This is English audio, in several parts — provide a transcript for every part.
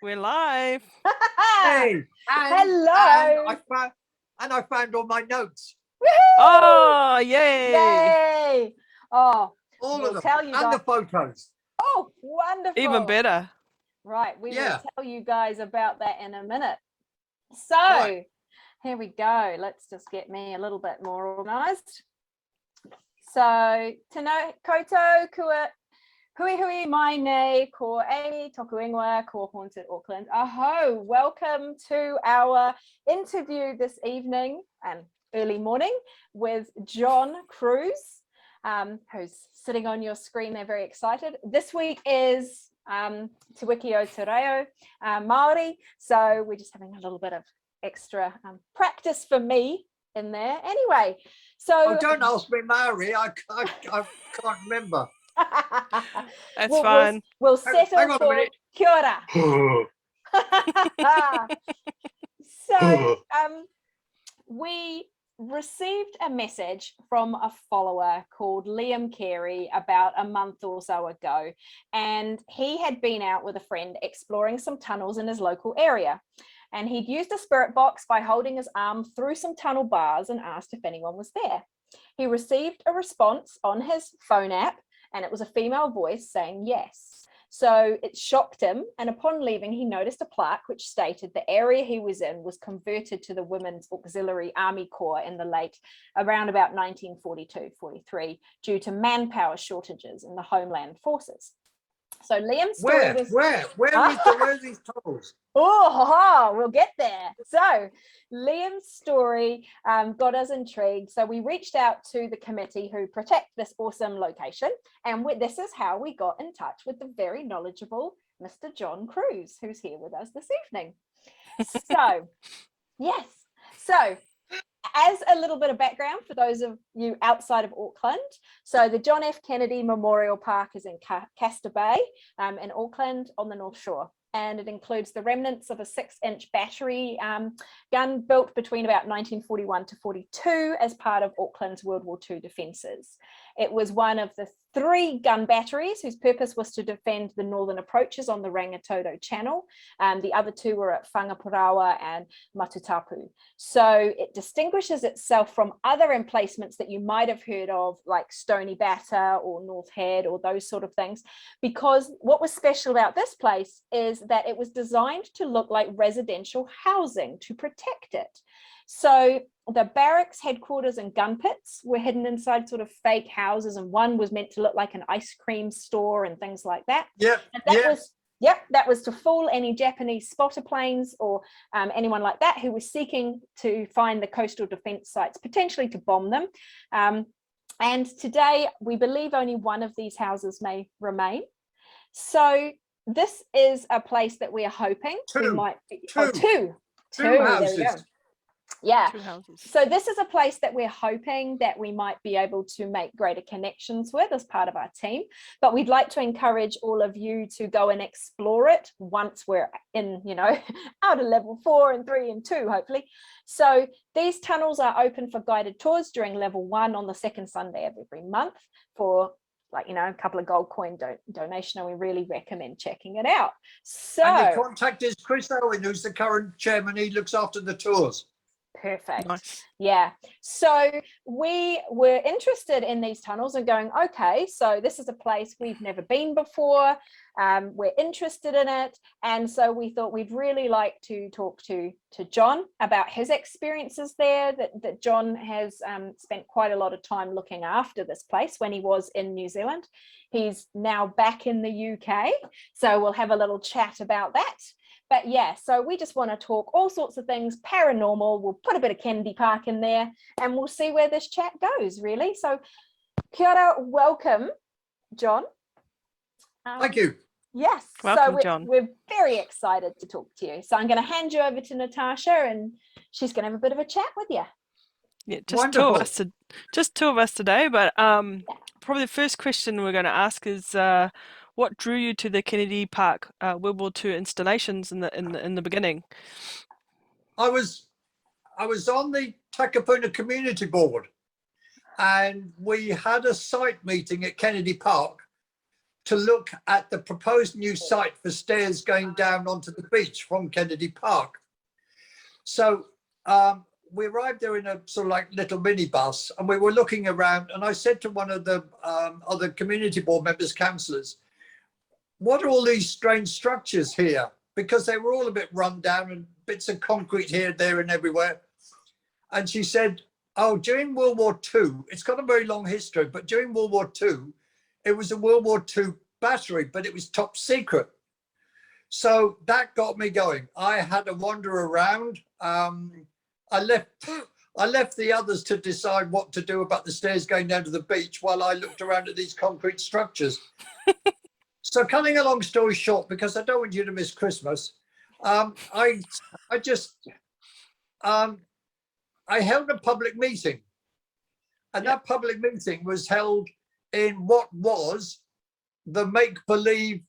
We're live. Hey, Hello. I found all my notes. Woohoo! Oh, yay. Yay! Oh, All we'll of them. tell you And guys. the photos. Oh, wonderful. Even better. Right, we Yeah. will tell you guys about that in a minute. So, Right. here we go. Let's just get me a little bit more organized. So, tano koto kua hui hui mai nei ko Amy toku ingoa ko Haunted Auckland. Aho, welcome to our interview this evening and early morning with John Cruz, who's sitting on your screen there, very excited. This week is Te Wiki o Te Reo, Māori, so we're just having a little bit of extra practice for me in there. Anyway, so... Oh, don't ask me, Maori. I can't remember. That's fine. We'll settle hang on a for minute. kia ora. So we received a message from a follower called Liam Carey about a month or so ago, and he had been out with a friend exploring some tunnels in his local area, and he'd used a spirit box by holding his arm through some tunnel bars and asked if anyone was there. He received a response on his phone app, and it was a female voice saying yes. So it shocked him, and upon leaving, he noticed a plaque which stated the area he was in was converted to the Women's Auxiliary Army Corps in the late, around about 1942-43, due to manpower shortages in the Homeland Forces. So Liam's story was... Where are these tunnels? Oh, we'll get there. So Liam's story got us intrigued. So we reached out to the committee who protect this awesome location. And this is how we got in touch with the very knowledgeable Mr. John Cruz, who's here with us this evening. So, yes. So as a little bit of background for those of you outside of Auckland, so the John F. Kennedy Memorial Park is in Castor Bay in Auckland on the North Shore. And it includes the remnants of a 6-inch battery gun built between about 1941 to 42 as part of Auckland's World War II defences. It was one of the 3 gun batteries whose purpose was to defend the northern approaches on the Rangitoto Channel. The other 2 were at Whangaporawa and Matutapu. So it distinguishes itself from other emplacements that you might have heard of, like Stony Batter or North Head or those sort of things, because what was special about this place is that it was designed to look like residential housing to protect it. So the barracks, headquarters and gun pits were hidden inside sort of fake houses, and one was meant to look like an ice cream store and things like that. That was to fool any Japanese spotter planes or anyone like that who was seeking to find the coastal defense sites, potentially to bomb them. And today we believe only one of these houses may remain. So this is a place that we are hoping we might be. Two houses. There we go. Yeah. 2 houses. So this is a place that we're hoping that we might be able to make greater connections with as part of our team. But we'd like to encourage all of you to go and explore it once we're in, out of level 4 and 3 and 2, hopefully. So these tunnels are open for guided tours during level 1 on the 2nd Sunday of every month for a couple of gold coin donation, and we really recommend checking it out. So and the contact is Chris Owen, who's the current chairman. He looks after the tours. Perfect. Nice. Yeah. So we were interested in these tunnels and going, okay, so this is a place we've never been before. We're interested in it. And so we thought we'd really like to talk to John about his experiences there, that John has spent quite a lot of time looking after this place when he was in New Zealand. He's now back in the UK. So we'll have a little chat about that. But yeah, so we just want to talk all sorts of things paranormal. We'll put a bit of Kennedy Park in there and we'll see where this chat goes, really. So kia ora, welcome, John. Thank you. Yes, welcome, so John. We're very excited to talk to you. So I'm going to hand you over to Natasha and she's going to have a bit of a chat with you. Yeah, just two of us today, but probably the first question we're going to ask is what drew you to the Kennedy Park World War II installations in the beginning? I was on the Takapuna Community Board, and we had a site meeting at Kennedy Park to look at the proposed new site for stairs going down onto the beach from Kennedy Park. So we arrived there in a sort of like little minibus, and we were looking around, and I said to one of the other community board members, councillors, what are all these strange structures here? Because they were all a bit run down and bits of concrete here, there and everywhere. And she said, oh, during World War II, it's got a very long history, but during World War II, it was a World War II battery, but it was top secret. So that got me going. I had to wander around. I left the others to decide what to do about the stairs going down to the beach while I looked around at these concrete structures. So cutting a long story short, because I don't want you to miss Christmas, I held a public meeting, and that public meeting was held in what was the make-believe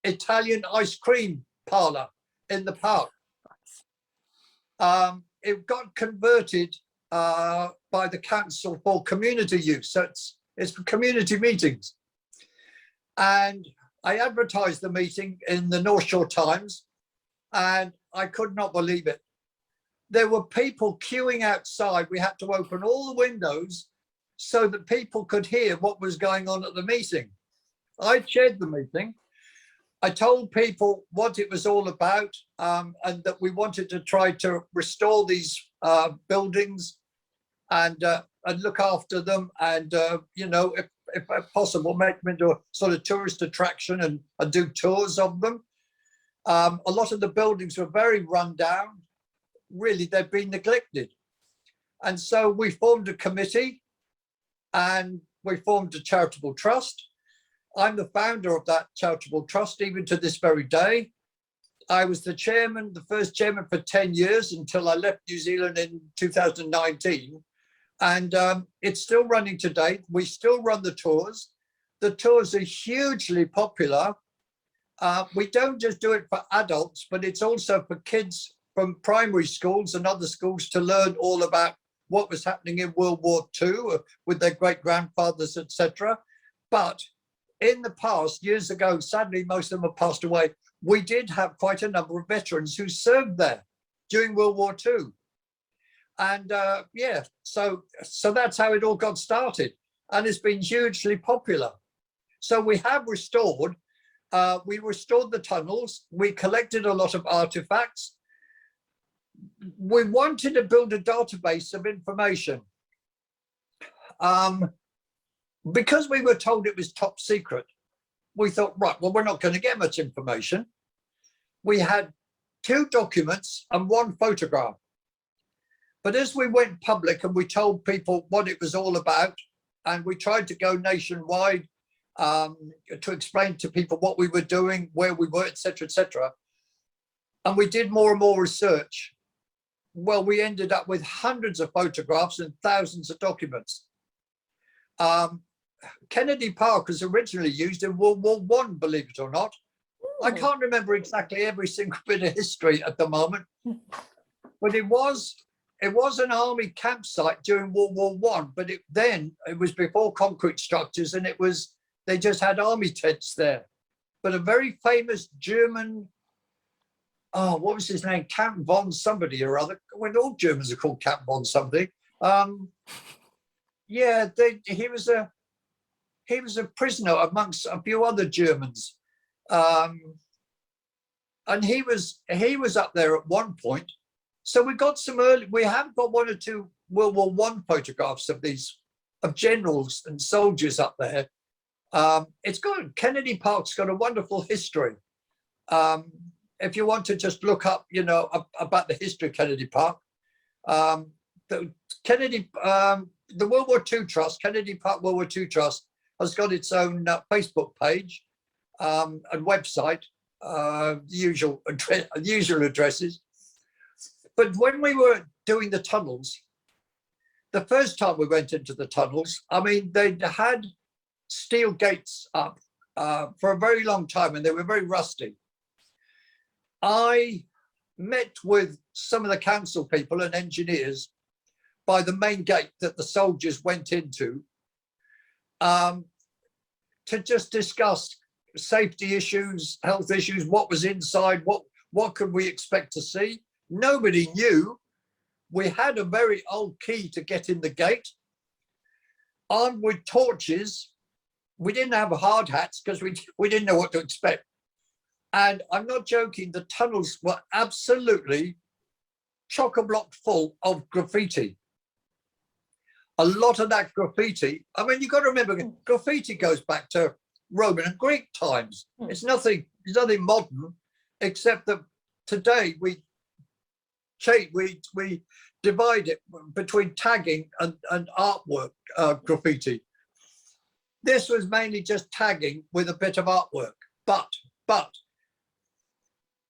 Italian ice cream parlor in the park. It got converted by the council for community use, so it's for community meetings. And I advertised the meeting in the North Shore Times, and I could not believe it. There were people queuing outside. We had to open all the windows so that people could hear what was going on at the meeting. I chaired the meeting. I told people what it was all about, and that we wanted to try to restore these buildings and look after them, and you know, if possible, make them into a sort of tourist attraction and do tours of them. A lot of the buildings were very run down. Really, they've been neglected. And so we formed a committee, and we formed a charitable trust. I'm the founder of that charitable trust, even to this very day. I was the chairman, the first chairman for 10 years until I left New Zealand in 2019. And it's still running today. We still run the tours. The tours are hugely popular. We don't just do it for adults, but it's also for kids from primary schools and other schools to learn all about what was happening in World War II with their great-grandfathers, etc. But in the past, years ago, sadly, most of them have passed away, we did have quite a number of veterans who served there during World War II. And yeah, so that's how it all got started. And it's been hugely popular. So we have restored, we restored the tunnels. We collected a lot of artifacts. We wanted to build a database of information. Because we were told it was top secret, we thought, right, well, we're not going to get much information. We had 2 documents and 1 photograph. But as we went public and we told people what it was all about, and we tried to go nationwide to explain to people what we were doing, where we were, etc., etc., and we did more and more research, well, we ended up with hundreds of photographs and thousands of documents. Kennedy Park was originally used in World War I, believe it or not. I can't remember exactly every single bit of history at the moment, but it was an army campsite during World War I, but it was before concrete structures, and they just had army tents there. But a very famous German, oh, what was his name? Count von somebody or other. When all Germans are called Count von something. Yeah, he was a prisoner amongst a few other Germans, and he was up there at one point. So we have got 1 or 2 World War I photographs of generals and soldiers up there. Kennedy Park's got a wonderful history. If you want to just look up, you know, about the history of Kennedy Park, the World War II Trust, Kennedy Park World War II Trust, has got its own Facebook page and website, usual addresses. But when we were doing the tunnels, the first time we went into the tunnels, I mean, they'd had steel gates up for a very long time, and they were very rusty. I met with some of the council people and engineers by the main gate that the soldiers went into to just discuss safety issues, health issues, what was inside, what could we expect to see? Nobody knew. We had a very old key to get in the gate, armed with torches. We didn't have hard hats because we didn't know what to expect. And I'm not joking, the tunnels were absolutely chock-a-block full of graffiti. A lot of that graffiti, I mean, you've got to remember, graffiti goes back to Roman and Greek times. It's nothing modern, except that today we divide it between tagging and artwork graffiti. This was mainly just tagging with a bit of artwork. But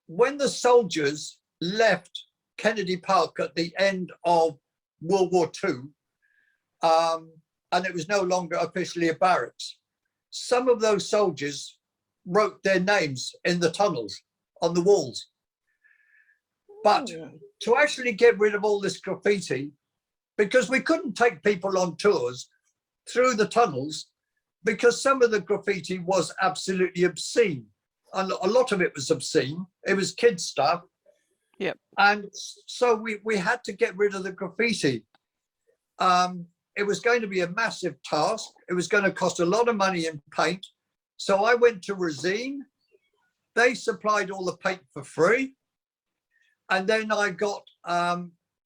when the soldiers left Kennedy Park at the end of World War II, and it was no longer officially a barracks, some of those soldiers wrote their names in the tunnels on the walls. But to actually get rid of all this graffiti, because we couldn't take people on tours through the tunnels, because some of the graffiti was absolutely obscene. And a lot of it was obscene. It was kids' stuff. Yep. And so we had to get rid of the graffiti. It was going to be a massive task. It was going to cost a lot of money in paint. So I went to Resine. They supplied all the paint for free. And then I got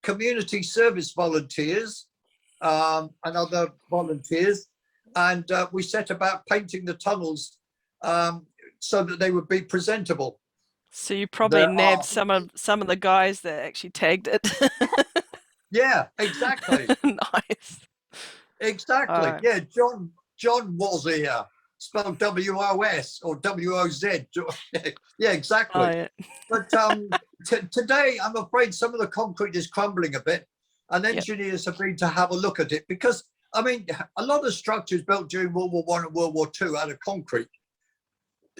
community service volunteers and other volunteers. And we set about painting the tunnels so that they would be presentable. So you probably nabbed some of the guys that actually tagged it. Yeah, exactly. Nice. Exactly. Yeah, John was here, spelled W-O-S or W-O-Z. Yeah, exactly. Oh, yeah. But today, I'm afraid some of the concrete is crumbling a bit, and engineers have been to have a look at it, because, I mean, a lot of structures built during World War I and World War II out of concrete,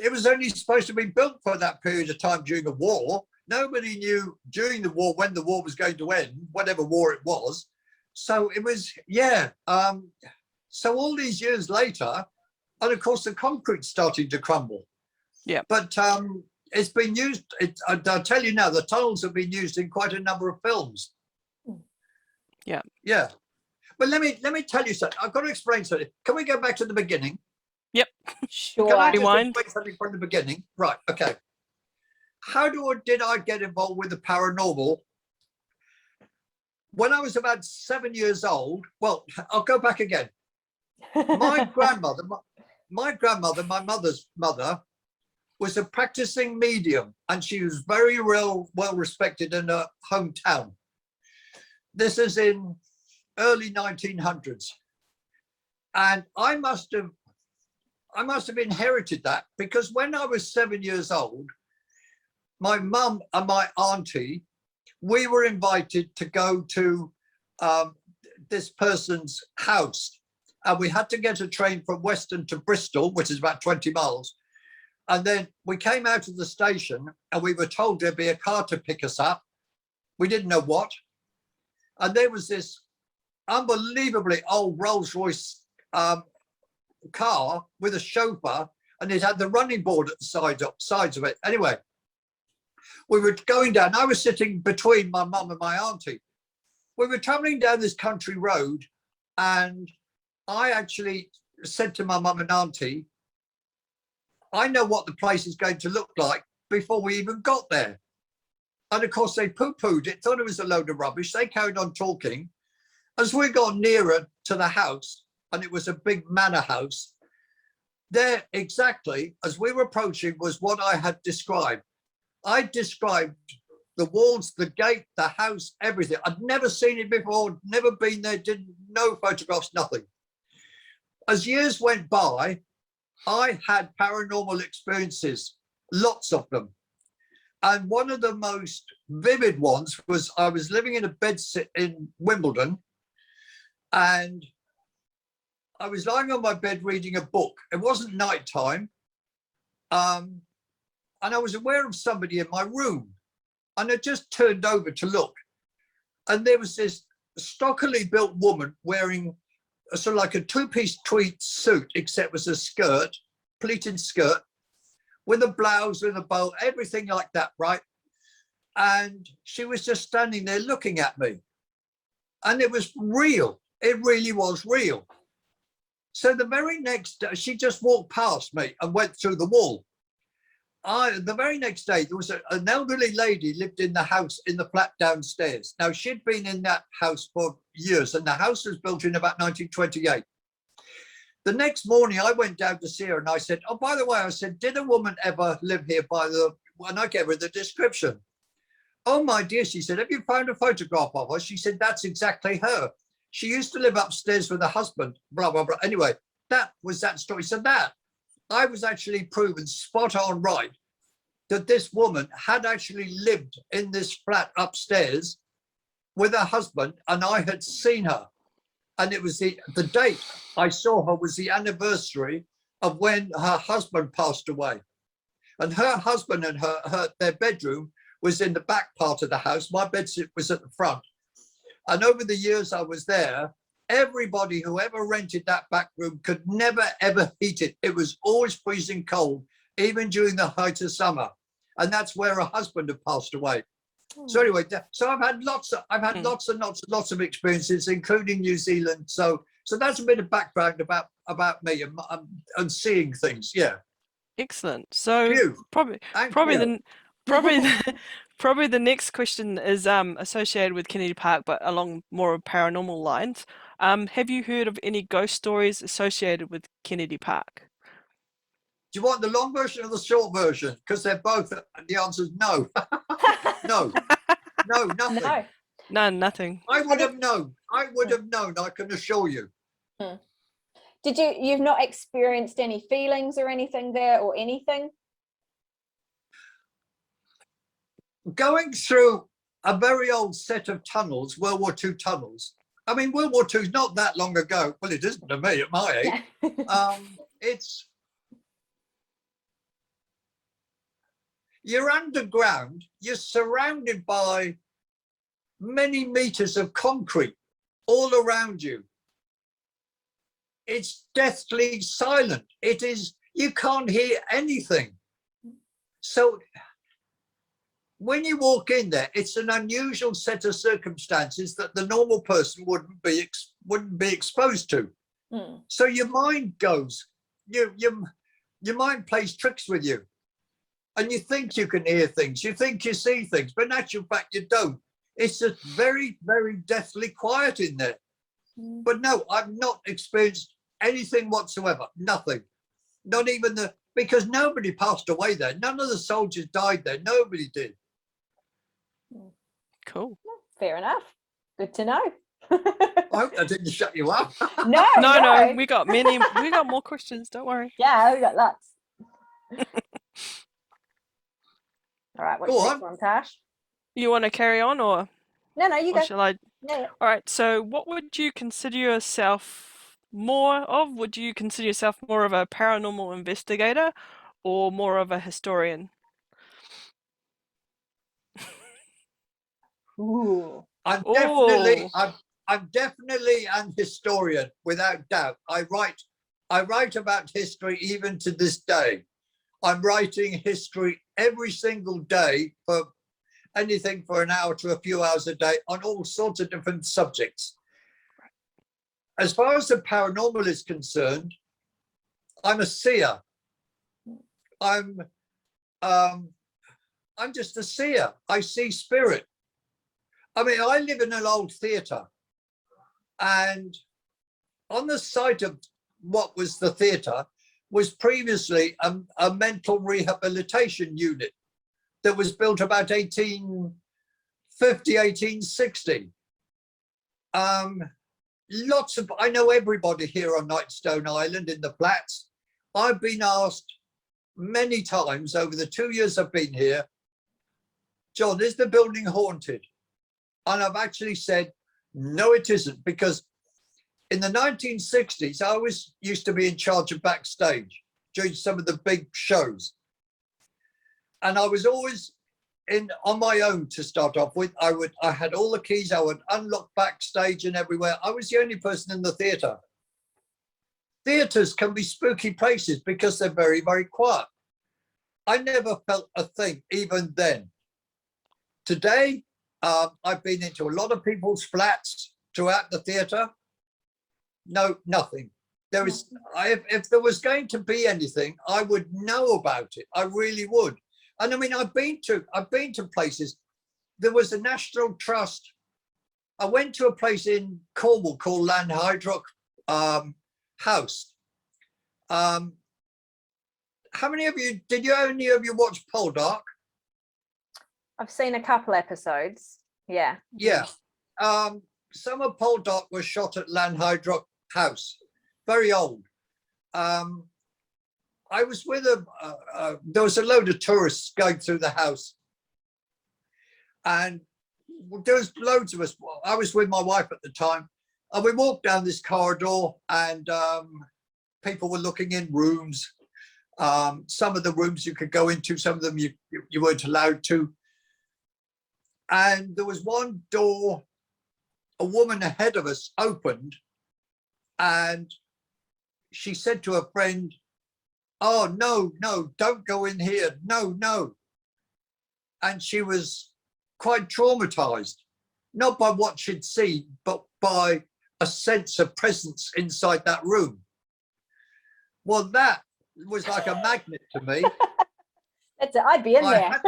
it was only supposed to be built for that period of time during the war. Nobody knew during the war when the war was going to end, whatever war it was. So it was, so all these years later, and of course the concrete's starting to crumble. Yeah. But it's been used, I'll tell you now, the tunnels have been used in quite a number of films. Yeah. Yeah. But let me tell you something. I've got to explain something. Can we go back to the beginning? Yep. Sure. Can I just explain something from the beginning? Right, okay. How did I get involved with the paranormal? When I was about 7 years old, well, I'll go back again. My grandmother, my mother's mother, was a practicing medium, and she was very well respected in her hometown. This is in early 1900s. And I must have inherited that, because when I was 7 years old, my mum and my auntie, we were invited to go to this person's house, and we had to get a train from Weston to Bristol, which is about 20 miles. And then we came out of the station and we were told there'd be a car to pick us up. We didn't know what. And there was this unbelievably old Rolls-Royce car with a chauffeur, and it had the running board at the sides of it. Anyway, we were going down. I was sitting between my mum and my auntie. We were traveling down this country road, and I actually said to my mum and auntie, I know what the place is going to look like before we even got there. And of course they poo-pooed it, thought it was a load of rubbish. They carried on talking. As we got nearer to the house, and it was a big manor house, there exactly as we were approaching was what I had described. I described the walls, the gate, the house, everything. I'd never seen it before, never been there, didn't no photographs, nothing. As years went by, I had paranormal experiences, lots of them. And one of the most vivid ones was I was living in a bedsit in Wimbledon, and I was lying on my bed reading a book. It wasn't nighttime. And I was aware of somebody in my room, and I just turned over to look. And there was this stockily built woman wearing a sort of like a two-piece tweed suit, except it was a skirt, pleated skirt, with a blouse, with a bow, everything like that, right? And she was just standing there looking at me. And it was real. It really was real. So the very next day, she just walked past me and went through the wall. The very next day, there was an elderly lady lived in the house in the flat downstairs. Now, she'd been in that house for years, and the house was built in about 1928. The next morning, I went down to see her and I said, oh, by the way, I said, did a woman ever live here and I gave her the description. Oh, my dear, she said, have you found a photograph of her? She said, that's exactly her. She used to live upstairs with her husband, blah, blah, blah. Anyway, that was that story. So that I was actually proven spot on right that this woman had actually lived in this flat upstairs with her husband, and I had seen her. And it was the date I saw her was the anniversary of when her husband passed away. And her husband and their bedroom was in the back part of the house. My bedsit was at the front. And over the years I was there, everybody who ever rented that back room could never, ever heat it. It was always freezing cold, even during the height of summer. And that's where her husband had passed away. So anyway, so I've had lots and lots of experiences, including New Zealand. So that's a bit of background about me and seeing things. Yeah. Excellent. So probably the next question is associated with Kennedy Park, but along more of paranormal lines. Have you heard of any ghost stories associated with Kennedy Park? Do you want the long version or the short version? Because they're both. The answer is no. No, nothing. No. None, nothing. I would have known. I can assure you. You've not experienced any feelings or anything there or anything? Going through a very old set of tunnels, World War II tunnels. I mean, World War II is not that long ago. Well, it isn't to me at my age. Yeah. You're underground, you're surrounded by many meters of concrete all around you. It's deathly silent. You can't hear anything. So when you walk in there, it's an unusual set of circumstances that the normal person wouldn't be exposed to. So your mind goes, your mind plays tricks with you. And you think you can hear things, you think you see things, but in actual fact, you don't. It's just very, very deathly quiet in there. But no, I've not experienced anything whatsoever, nothing. Not even because nobody passed away there. None of the soldiers died there, nobody did. Cool. Fair enough. Good to know. I hope I didn't shut you up. No. We got more questions, don't worry. Yeah, we got lots. All right, what's the next one, Tash? You want to carry on or? No, you go. Shall I? Yeah. All right, so what would you consider yourself more of? Would you consider yourself more of a paranormal investigator or more of a historian? Ooh. I'm definitely an historian, without doubt. I write about history even to this day. I'm writing history every single day for anything for an hour to a few hours a day on all sorts of different subjects. As far as the paranormal is concerned, I'm a seer. I'm just a seer. I see spirit. I mean, I live in an old theatre, and on the site of what was the theatre was previously a mental rehabilitation unit that was built about 1850, 1860. I know everybody here on Nightstone Island in the flats. I've been asked many times over the 2 years I've been here, John, is the building haunted? And I've actually said, no, it isn't, because in the 1960s, I used to be in charge of backstage during some of the big shows. And I was always on my own to start off with. I had all the keys. I would unlock backstage and everywhere. I was the only person in the theatre. Theatres can be spooky places because they're very, very quiet. I never felt a thing even then. Today, I've been into a lot of people's flats throughout the theatre. No, nothing. There is, if there was going to be anything, I would know about it. I really would. And I mean, I've been to places. There was a National Trust. I went to a place in Cornwall called Lanhydrock House. How many of you, any of you watch Poldark? I've seen a couple episodes. Yeah. Yeah. Some of Poldark was shot at Lanhydrock House, very old. I was with there was a load of tourists going through the house, and there was loads of us. I was with my wife at the time, and we walked down this corridor, and people were looking in rooms. Some of the rooms you could go into, some of them you weren't allowed to. And there was one door a woman ahead of us opened, and she said to her friend, "Oh, no, don't go in here. No." And she was quite traumatized, not by what she'd seen, but by a sense of presence inside that room. Well, that was like a magnet to me. That's it. I'd be in there.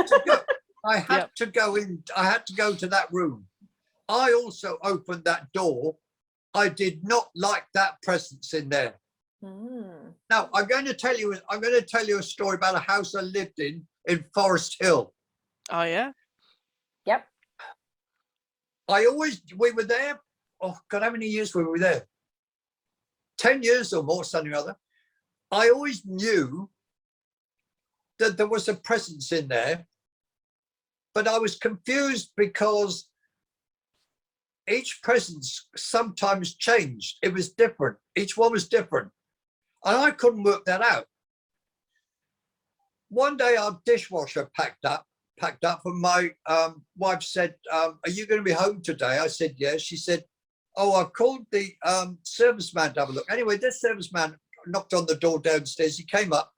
I had to go in. I had to go to that room. I also opened that door. I did not like that presence in there. Now I'm going to tell you a story about a house I lived in Forest Hill. Oh yeah. Yep. We were there. Oh God, how many years were we there? 10 years or more, something or other. I always knew that there was a presence in there, but I was confused because each presence sometimes changed. It was different. Each one was different. And I couldn't work that out. One day our dishwasher packed up and my wife said, "Are you going to be home today?" I said, "Yes." She said, "Oh, I've called the serviceman to have a look." Anyway, this serviceman knocked on the door downstairs. He came up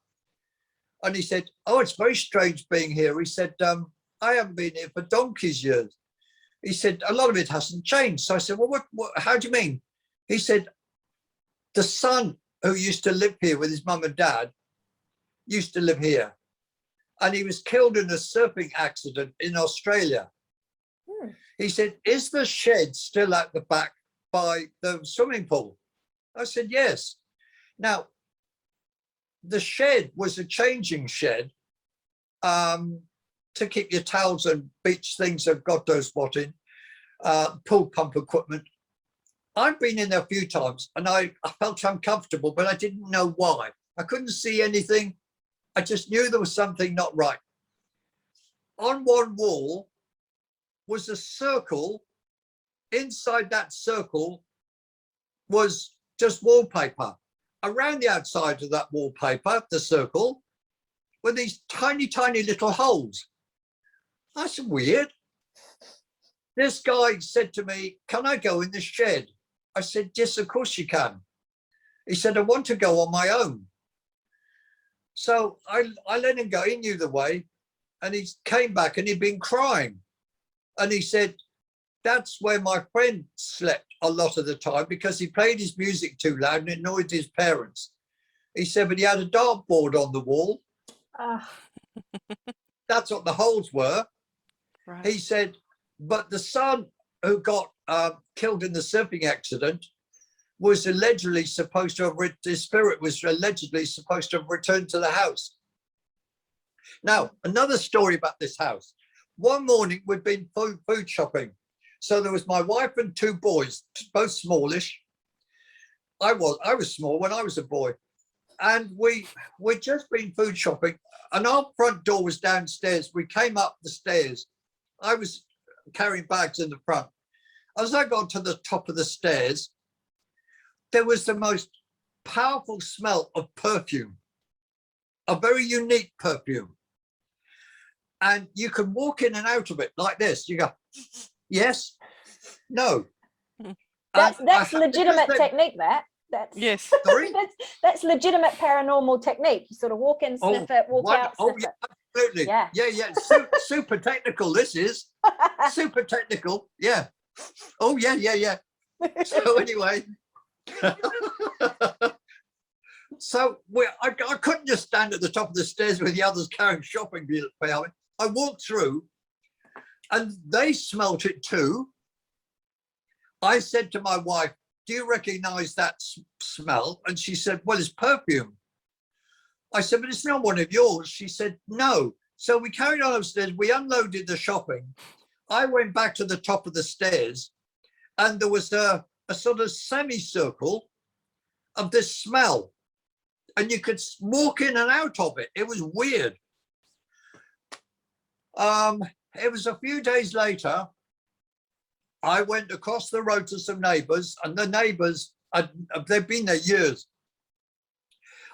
and he said, "Oh, it's very strange being here." He said, "I haven't been here for donkey's years." He said, "A lot of it hasn't changed." So I said, "Well, what how do you mean?" He said, "The son who used to live here with his mum and dad used to live here. And he was killed in a surfing accident in Australia." He said, "Is the shed still at the back by the swimming pool?" I said, "Yes." Now, the shed was a changing shed to keep your towels and beach things and God knows what in, pool pump equipment. I've been in there a few times and I felt uncomfortable, but I didn't know why. I couldn't see anything. I just knew there was something not right. On one wall was a circle. Inside that circle was just wallpaper. Around the outside of that wallpaper, the circle, were these tiny, tiny little holes. That's weird. This guy said to me, "Can I go in the shed?" I said, "Yes, of course you can." He said, "I want to go on my own." So I let him go. He knew the way. And he came back and he'd been crying. And he said, "That's where my friend slept a lot of the time because he played his music too loud and it annoyed his parents." He said, "But he had a dartboard on the wall." That's what the holes were. Right. He said, "But the son who got killed in the surfing accident was allegedly supposed to have, his spirit was allegedly supposed to have returned to the house." Now, another story about this house. One morning we'd been food shopping. So there was my wife and two boys, both smallish. I was small when I was a boy. And we'd just been food shopping and our front door was downstairs. We came up the stairs. I was carrying bags in the front. As I got to the top of the stairs, there was the most powerful smell of perfume, a very unique perfume. And you can walk in and out of it like this. You go, yes, no. That's legitimate technique, that. That's Yes. Sorry? that's legitimate paranormal technique. You sort of walk in, sniff it, walk out, sniff yeah, it. absolutely. Yeah. Yeah. Super technical, this is. Super technical. Yeah. Oh, yeah. So anyway. So I couldn't just stand at the top of the stairs with the others carrying shopping behind me. I walked through and they smelt it too. I said to my wife, do you recognize that smell? And she said, well, it's perfume. I said, but it's not one of yours. She said, no. So we carried on upstairs. We unloaded the shopping. I went back to the top of the stairs and there was a sort of semicircle of this smell. And you could walk in and out of it. It was weird. It was a few days later, I went across the road to some neighbours, and the neighbours, they've been there years,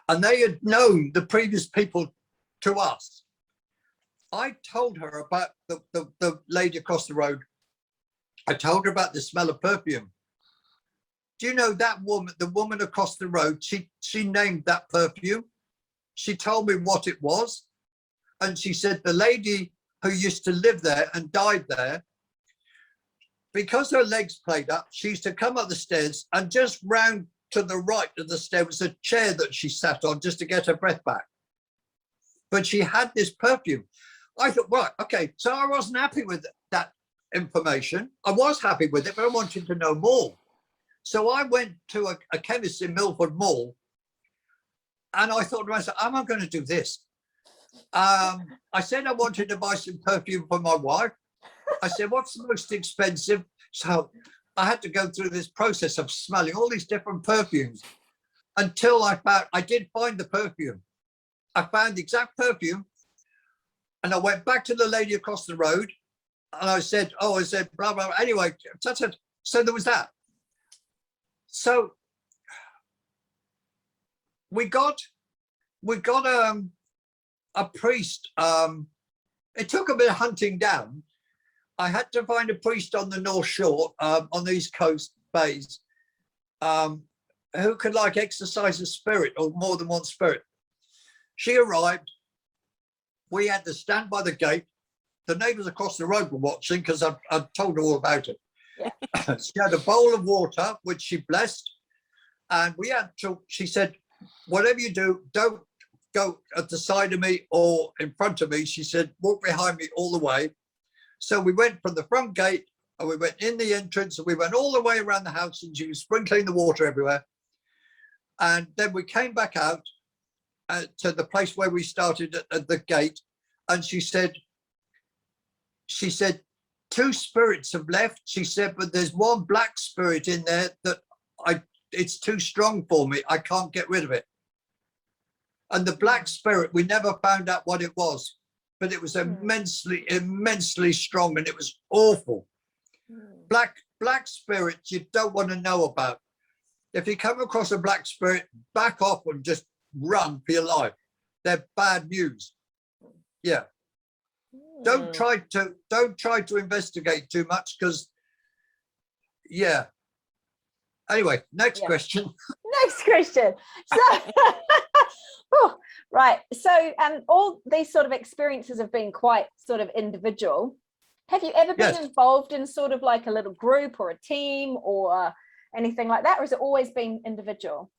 and they had known the previous people to us. I told her about the lady across the road. I told her about the smell of perfume. Do you know that woman, the woman across the road, she named that perfume. She told me what it was. And she said the lady who used to live there and died there, because her legs played up, she used to come up the stairs, and just round to the right of the stair was a chair that she sat on just to get her breath back. But she had this perfume. I thought, right, okay. So I wasn't happy with that information. I was happy with it, but I wanted to know more. So I went to a chemist in Milford Mall, and I thought to myself, am I going to do this? I said I wanted to buy some perfume for my wife. I said, what's the most expensive? So I had to go through this process of smelling all these different perfumes until I did find the perfume. I found the exact perfume, and I went back to the lady across the road, and I said, blah, blah. Anyway, so there was that. So we got a priest. It took a bit of hunting down. I had to find a priest on the North Shore, on the East Coast bays, who could like exercise a spirit or more than one spirit. She arrived. We had to stand by the gate. The neighbours across the road were watching because I'd told her all about it. Yeah. She had a bowl of water, which she blessed. And she said, whatever you do, don't go at the side of me or in front of me. She said, walk behind me all the way. So we went from the front gate and we went in the entrance and we went all the way around the house, and she was sprinkling the water everywhere. And then we came back out to the place where we started at the gate. And she said, two spirits have left. She said, but there's one black spirit in there that it's too strong for me. I can't get rid of it. And the black spirit, we never found out what it was, but it was immensely strong, and it was awful. Black spirits you don't want to know about. If you come across a black spirit, back off and just run for your life. They're bad news. Yeah. Don't try to investigate too much, because yeah. Anyway, next question. Next question. So right. So all these sort of experiences have been quite sort of individual. Have you ever been involved in sort of like a little group or a team or anything like that, or has it always been individual?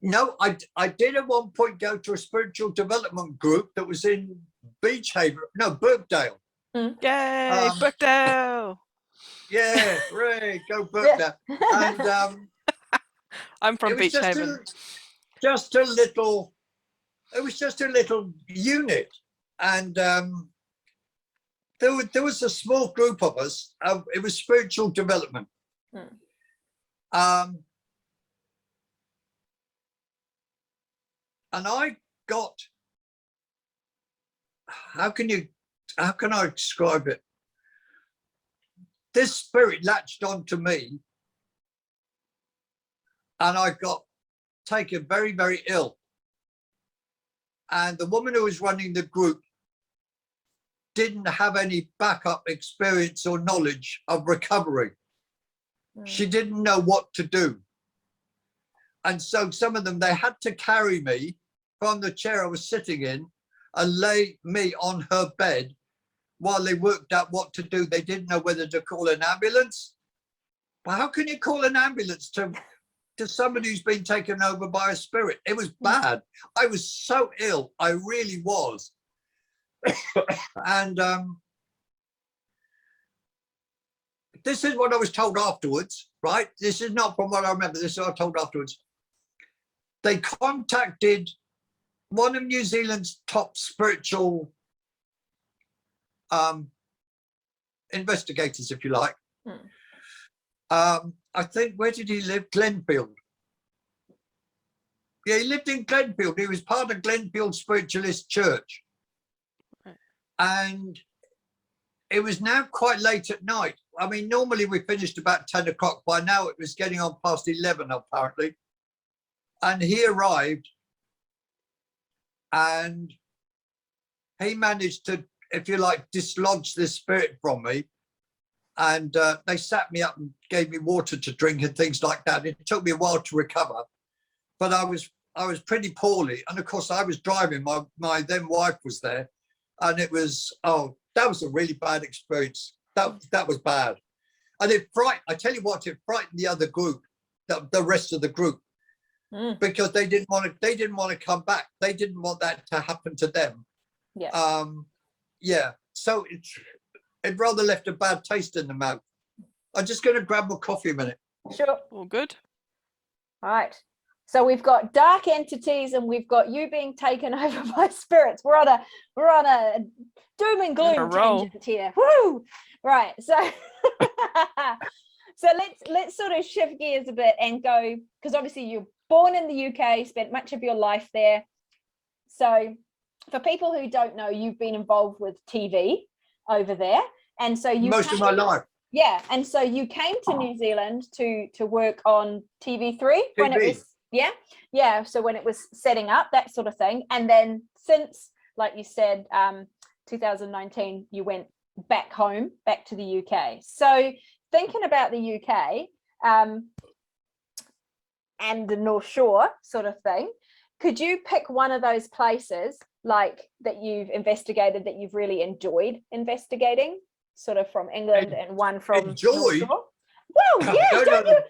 No, I did at one point go to a spiritual development group that was in Birkdale. Yay, Birkdale! Yeah, hooray, go Birkdale. And I'm from Beach Haven. It was just a little unit, and there was a small group of us. It was spiritual development. And I got, how can I describe it? This spirit latched onto me, and I got taken very, very ill. And the woman who was running the group didn't have any backup experience or knowledge of recovery. She didn't know what to do. And so some of them, they had to carry me from the chair I was sitting in and lay me on her bed while they worked out what to do. They didn't know whether to call an ambulance. Well, how can you call an ambulance to somebody who's been taken over by a spirit? It was bad. I was so ill. I really was. And this is what I was told afterwards, right? This is not from what I remember. This is what I was told afterwards. They contacted one of New Zealand's top spiritual investigators, if you like. I think, where did he live? Glenfield. Yeah, he lived in Glenfield. He was part of Glenfield Spiritualist Church. And it was now quite late at night. I mean, normally we finished about 10 o'clock. By now it was getting on past 11, apparently. And he arrived and he managed to, if you like, dislodge this spirit from me. And they sat me up and gave me water to drink and things like that. It took me a while to recover, but I was pretty poorly. And of course I was driving, my then wife was there, and it was, oh, that was a really bad experience. That was bad. And I tell you what, it frightened the other group, the rest of the group, because they didn't want to come back. They didn't want that to happen to them. Yeah. Yeah. So it rather left a bad taste in the mouth. I'm just going to grab my coffee a minute. Sure. All good. All right. So we've got dark entities and we've got you being taken over by spirits. We're on a doom and gloom tangent here. Woo! Right. So so let's sort of shift gears a bit and go, because obviously you're born in the UK, spent much of your life there. So for people who don't know, you've been involved with TV over there, and so you most of my life. Yeah, and so you came to New Zealand to work on TV3 when it was so when it was setting up, that sort of thing. And then since, like you said, 2019 you went back home, back to the UK. So thinking about the UK and the North Shore sort of thing, could you pick one of those places like that you've investigated that you've really enjoyed investigating, sort of from England, and one from North Shore? Well, yeah, don't you? I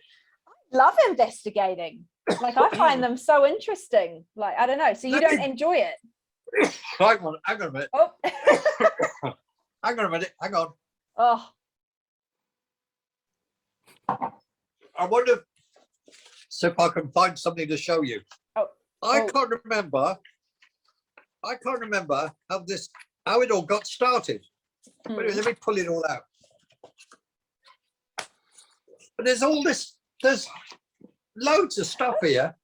love investigating. Like, I find them so interesting. Like, I don't know. So you don't enjoy it? Hang on a minute. Oh. Hang on a minute. Hang on. Oh. I wonder if I can find something to show you. Oh. I can't remember how it all got started. Let me pull it all out. But there's loads of stuff here.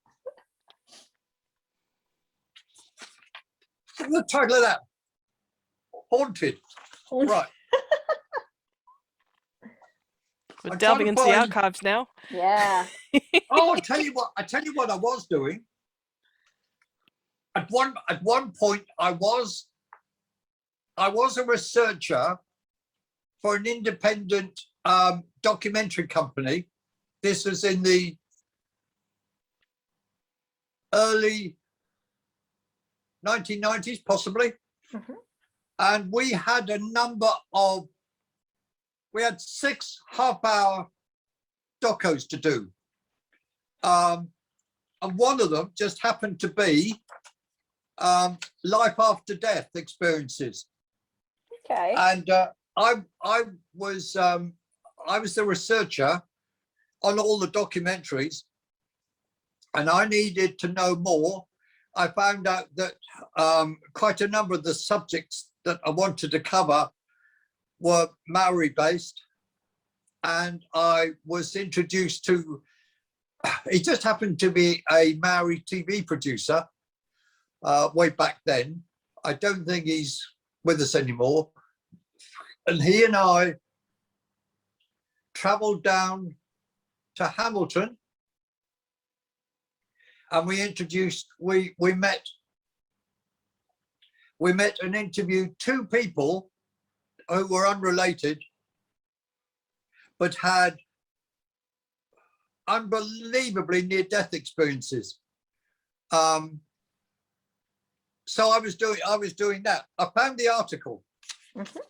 Look at the title of that. Haunted. Right. We're delving into the archives now. Yeah. Oh, I tell you what I was doing. At one point I was a researcher for an independent documentary company. This was in the early 1990s, possibly. And we had 6 half-hour docos to do. And one of them just happened to be life after death experiences. Okay. And I was the researcher on all the documentaries, and I needed to know more. I found out that quite a number of the subjects that I wanted to cover were Maori based, and I was introduced to, he just happened to be a Maori TV producer way back then. I don't think he's with us anymore. And he and I traveled down to Hamilton, and we met and interviewed 2 people who were unrelated, but had unbelievably near-death experiences. So I was doing that. I found the article.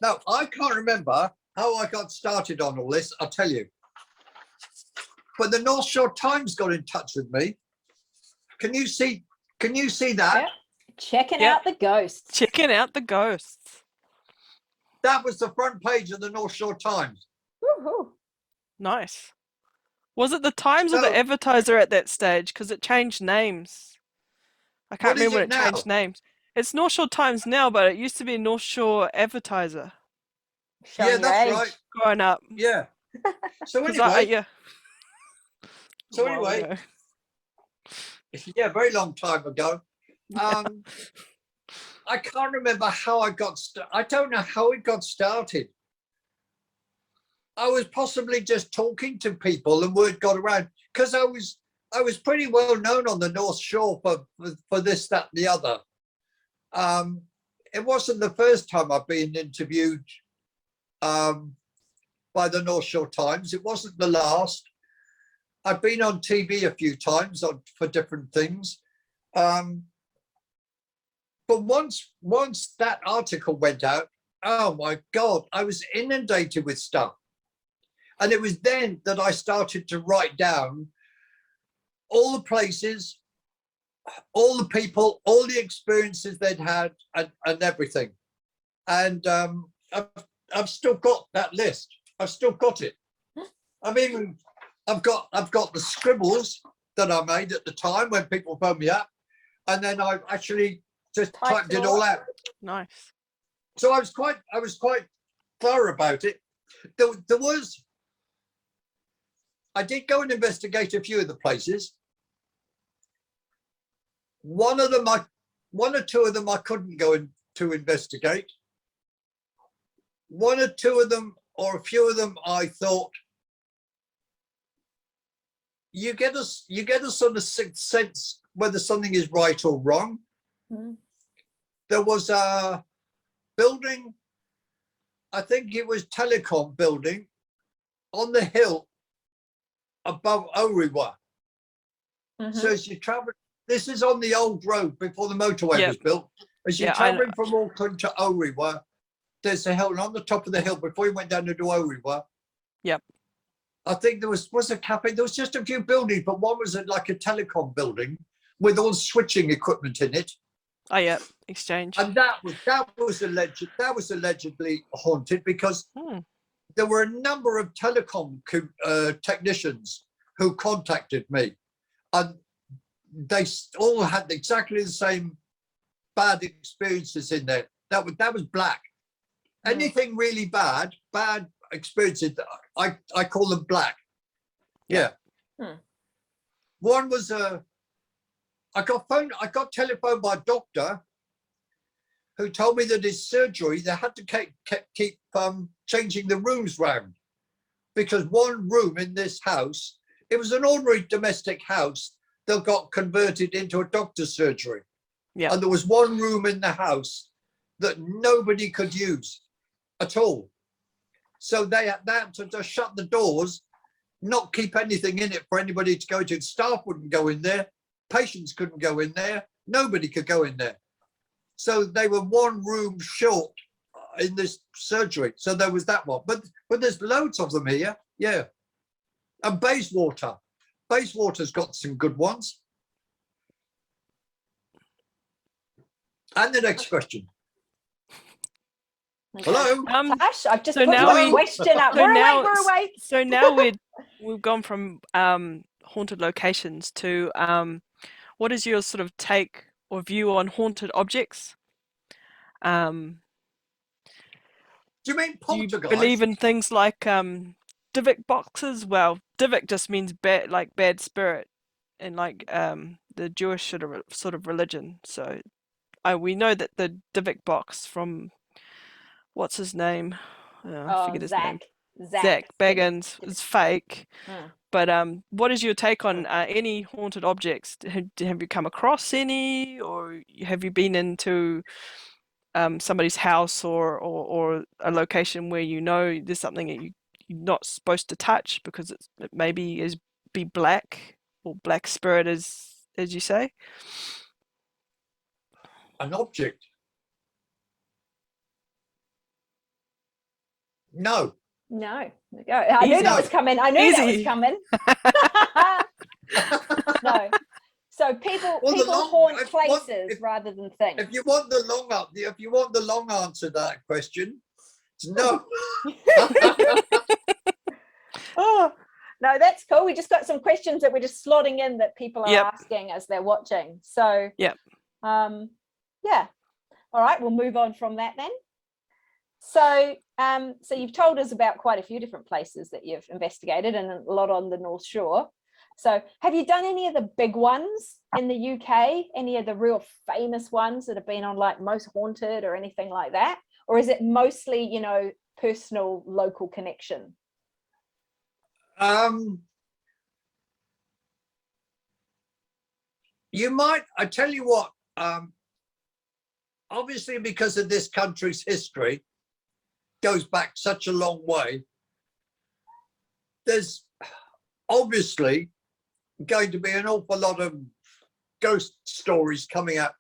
Now, I can't remember how I got started on all this, I'll tell you. But the North Shore Times got in touch with me. Can you see that? Yep. Checking Yep. out the ghosts. Checking out the ghosts. That was the front page of the North Shore Times. Woo-hoo. Nice. Was it the Times or So- the Advertiser at that stage? Because it changed names. I can't What is remember when it it now? changed names. It's North Shore Times now, but it used to be North Shore Advertiser Showing Yeah, your that's age. right. growing up. Yeah. So 'Cause anyway, yeah. so A while anyway, ago. yeah, very long time ago. I can't remember how I got I don't know how it got started. I was possibly just talking to people and word got around because I was pretty well known on the North Shore for this, that, and the other. It wasn't the first time I've been interviewed by the North Shore Times. It wasn't the last. I've been on TV a few times for different things. But once that article went out, oh my God, I was inundated with stuff. And it was then that I started to write down all the places, all the people, all the experiences they'd had and everything. And I've still got that list. I've still got it. I've got the scribbles that I made at the time when people phoned me up. And then I've actually just typed it all out. Nice. So I was quite thorough about it. I did go and investigate a few of the places. One or two of them I couldn't go in to investigate. One or two of them, or a few of them, I thought you get a sort of sixth sense whether something is right or wrong. Mm. There was a building, I think it was telecom building, on the hill above Orewa. So as you travel, this is on the old road before the motorway was built. As you're traveling from Auckland to Orewa, there's a hill, and on the top of the hill before you went down to Orewa. Yep. I think there was a cafe. There was just a few buildings, but one was like a telecom building with all switching equipment in it. Oh yeah, exchange. And that was allegedly haunted because there were a number of telecom technicians who contacted me, and they all had exactly the same bad experiences in there. That was black. Anything really bad experiences, I call them black. Yeah. One was I got telephoned by a doctor who told me that his surgery, they had to keep changing the rooms round because one room in this house, it was an ordinary domestic house that got converted into a doctor's surgery. Yeah. And there was one room in the house that nobody could use at all. So they had to just shut the doors, not keep anything in it for anybody to go to. Staff wouldn't go in there. Patients couldn't go in there. Nobody could go in there. So they were one room short in this surgery. So there was that one. But there's loads of them here. Yeah. And Bayswater. Bayswater's got some good ones. And the next question. Okay. Hello. Tash, I've just so put now your question up. so We're now- awake. So now we've gone from haunted locations to what is your sort of take or view on haunted objects? Do you mean Do you poltergeist? believe in things like Divic boxes? Well, Divic just means bad spirit in the Jewish sort of religion. So we know that the Divic box from what's his name? I forget his name. Zach Baggins is fake. But what is your take on any haunted objects? Have you come across any, or have you been into somebody's house or a location where you know there's something that you're not supposed to touch because it maybe is be black or black spirit, as you say? An object? No. No. I knew Easy. that was coming. I knew that was Easy. coming. No. So people haunt places rather than things. If you want the long answer to that question, it's no. Oh, no, that's cool. We just got some questions that we're just slotting in that people are asking as they're watching. So yeah. All right, we'll move on from that then. So so you've told us about quite a few different places that you've investigated, and a lot on the North Shore. So have you done any of the big ones in the UK? Any of the real famous ones that have been on like Most Haunted or anything like that? Or is it mostly, you know, personal local connection? You might, I tell you what, obviously because of this country's history, goes back such a long way, there's obviously going to be an awful lot of ghost stories coming out.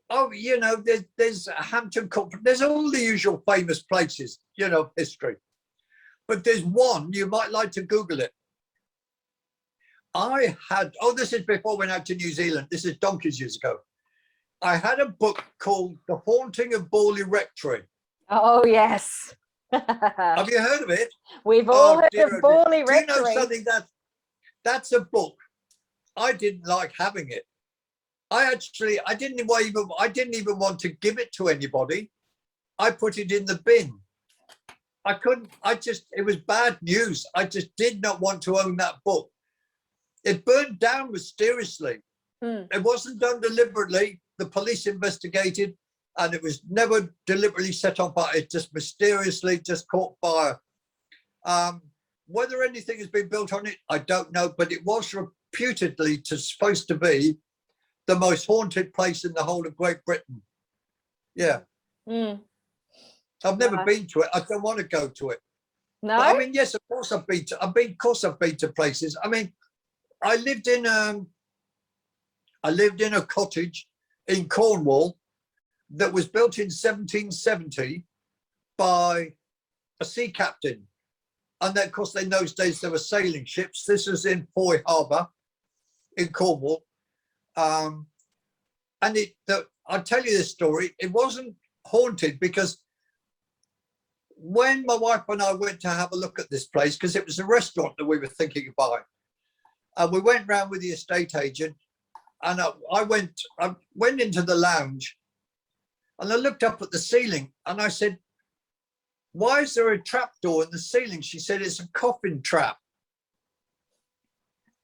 Oh, you know, there's Hampton Court, there's all the usual famous places, you know, history. But there's one, you might like to Google it. This is before I went out to New Zealand. This is donkeys years ago. I had a book called The Haunting of Borley Rectory. Oh, yes. Have you heard of it? We've all heard of Borley Rectory. Do you know something? That's a book. I didn't like having it. I didn't even want to give it to anybody. I put it in the bin. It was bad news. I just did not want to own that book. It burned down mysteriously. It wasn't done deliberately. The police investigated, and it was never deliberately set on fire. It just mysteriously just caught fire. Whether anything has been built on it, I don't know, but it was reputedly supposed to be the most haunted place in the whole of Great Britain. Yeah. I've never been to it. I don't want to go to it. No. But, I mean, yes, of course I've been to places. I mean, I lived in a cottage in Cornwall that was built in 1770 by a sea captain. And then, of course, in those days, there were sailing ships. This was in Foy Harbour in Cornwall. And I'll tell you this story. It wasn't haunted because when my wife and I went to have a look at this place, because it was a restaurant that we were thinking of buying, and we went round with the estate agent, and I went into the lounge, and I looked up at the ceiling, and I said, "Why is there a trapdoor in the ceiling?" She said, "It's a coffin trap."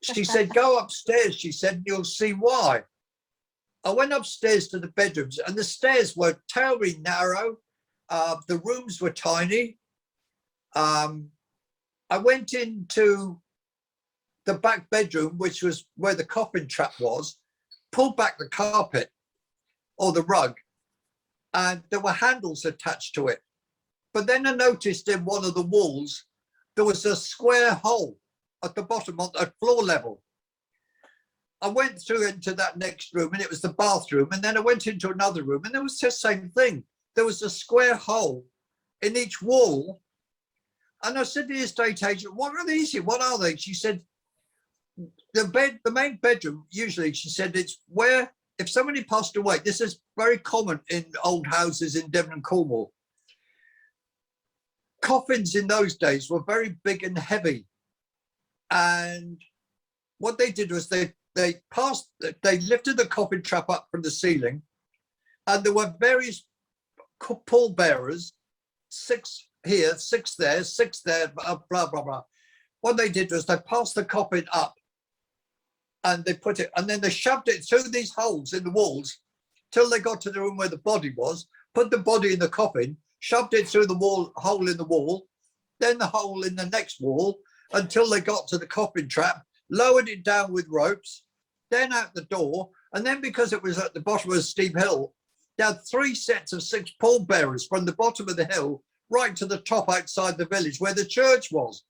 She said, "Go upstairs," she said, "and you'll see why." I went upstairs to the bedrooms, and the stairs were terribly narrow. The rooms were tiny. I went into the back bedroom, which was where the coffin trap was, pulled back the carpet or the rug, and there were handles attached to it. But then I noticed in one of the walls, there was a square hole at the bottom at floor level. I went through into that next room, and it was the bathroom. And then I went into another room, and there was the same thing. There was a square hole in each wall. And I said to the estate agent, "What are these? What are they?" She said, the main bedroom, usually, she said, it's where, if somebody passed away, this is very common in old houses in Devon and Cornwall. Coffins in those days were very big and heavy. And what they did was they lifted the coffin trap up from the ceiling, and there were various pallbearers, 6 here, 6 there, 6 there, blah, blah, blah. What they did was they passed the coffin up, and they put it, and then they shoved it through these holes in the walls till they got to the room where the body was, put the body in the coffin, shoved it through the hole in the wall, then the hole in the next wall, until they got to the coffin trap, lowered it down with ropes, then out the door. And then, because it was at the bottom of a steep hill, they had 3 sets of 6 pallbearers from the bottom of the hill right to the top outside the village where the church was.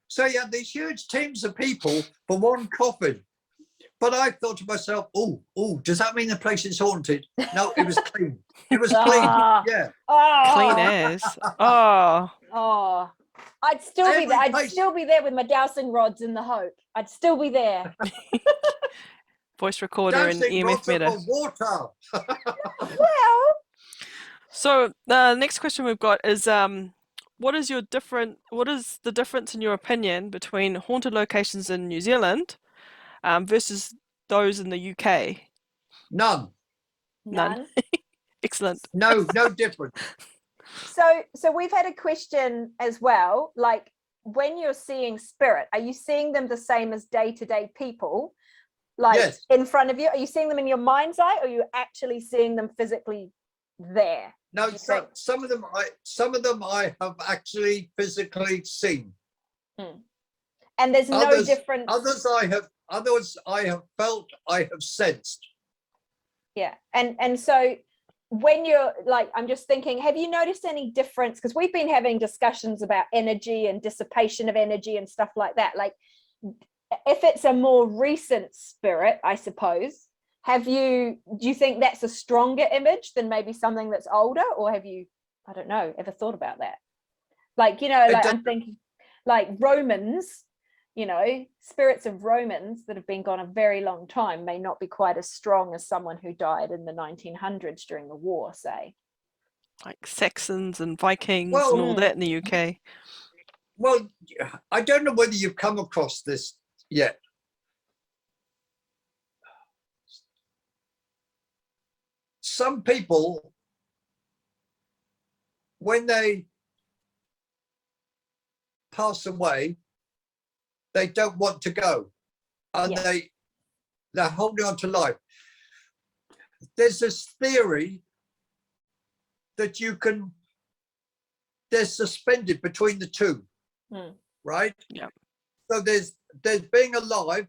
So you had these huge teams of people for one coffin. But I thought to myself, oh, does that mean the place is haunted? No, it was clean. It was clean. Ah. Yeah. Clean Oh, as. Oh, oh. I'd still be Every there. I'd place- still be there with my dowsing rods in the Hope. I'd still be there. voice recorder Don't and think EMF lots of meter. water. Well, So the next question we've got is what is the difference in your opinion between haunted locations in New Zealand versus those in the UK? None. none. Excellent. No different. So we've had a question as well, like when you're seeing spirit, are you seeing them the same as day-to-day people? Like Yes. in front of you? Are you seeing them in your mind's eye, or are you actually seeing them physically there? No, You think? some of them I have actually physically seen. And there's no Others- difference. Others I have felt, I have sensed. Yeah. And so when you're like, I'm just thinking, have you noticed any difference? Because we've been having discussions about energy and dissipation of energy and stuff like that. Like, if it's a more recent spirit, I suppose, do you think that's a stronger image than maybe something that's older? Or have you, I don't know, ever thought about that? Like, you know, like I'm thinking like Romans, you know, spirits of Romans that have been gone a very long time may not be quite as strong as someone who died in the 1900s during the war, say. Like Saxons and Vikings Well- and all that in the UK. Well, I don't know whether you've come across this yet. Some people, when they pass away, they don't want to go, and Yeah. they're holding on to life. There's this theory that they're suspended between the two, right? Yeah. So there's being alive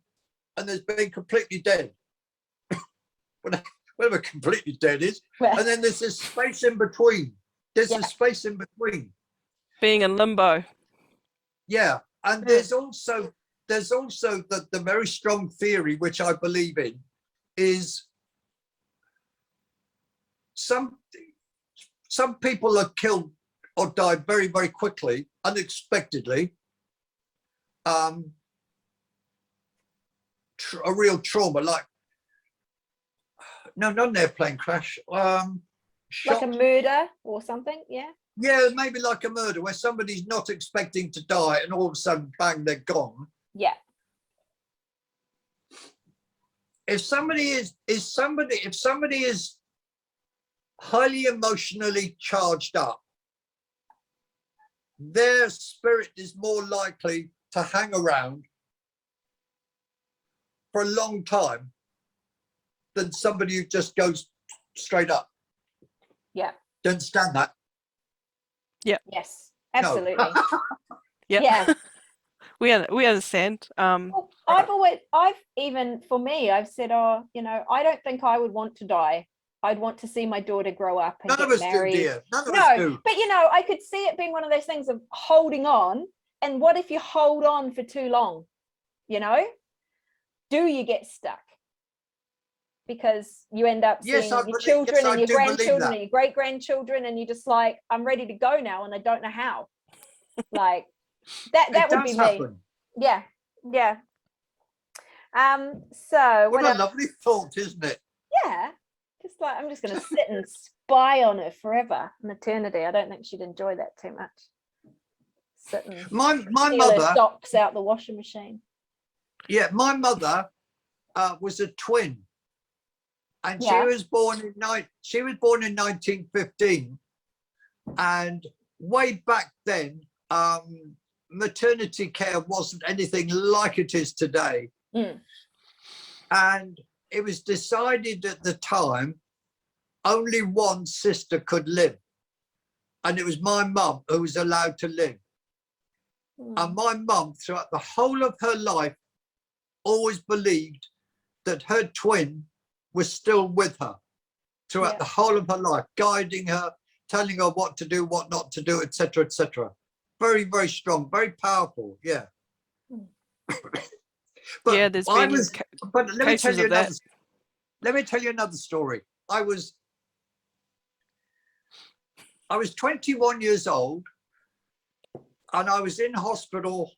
and there's being completely dead. Whatever completely dead is. And then there's this space in between. There's a space in between. Being in limbo. Yeah. And there's also the very strong theory, which I believe in, is some people are killed or die very, very quickly, unexpectedly. A real trauma, like not an airplane crash. Like a murder or something, yeah. Yeah, maybe like a murder where somebody's not expecting to die and all of a sudden, bang, they're gone. Yeah. If somebody is highly emotionally charged up, their spirit is more likely to hang around for a long time than somebody who just goes straight up. Yeah. Do you understand that? Yes, absolutely. Yeah. Yeah. we understand. Well, for me, I've said, oh, you know, I don't think I would want to die. I'd want to see my daughter grow up and None of get us married. do, dear. None of us do. But you know, I could see it being one of those things of holding on. And what if you hold on for too long? You know, do you get stuck? Because you end up seeing your children and your grandchildren and your great grandchildren, and you're just like, I'm ready to go now, and I don't know how. Like that would be me. Yeah. So what a lovely thought, isn't it? Yeah. Just like I'm just gonna sit and spy on her forever. Maternity. I don't think she'd enjoy that too much. Sitting my mother socks out the washing machine. Yeah, my mother was a twin. And she was born in 1915. And way back then, maternity care wasn't anything like it is today. And it was decided at the time only one sister could live. And it was my mum who was allowed to live. And my mum, throughout the whole of her life, always believed that her twin was still with her throughout the whole of her life, guiding her, telling her what to do, what not to do, etc., etc. Very, very strong, very powerful. Yeah. But Yeah, there's I been was, but let me tell cases you of that. another, let me tell you another story. I was 21 years old, and I was in hospital,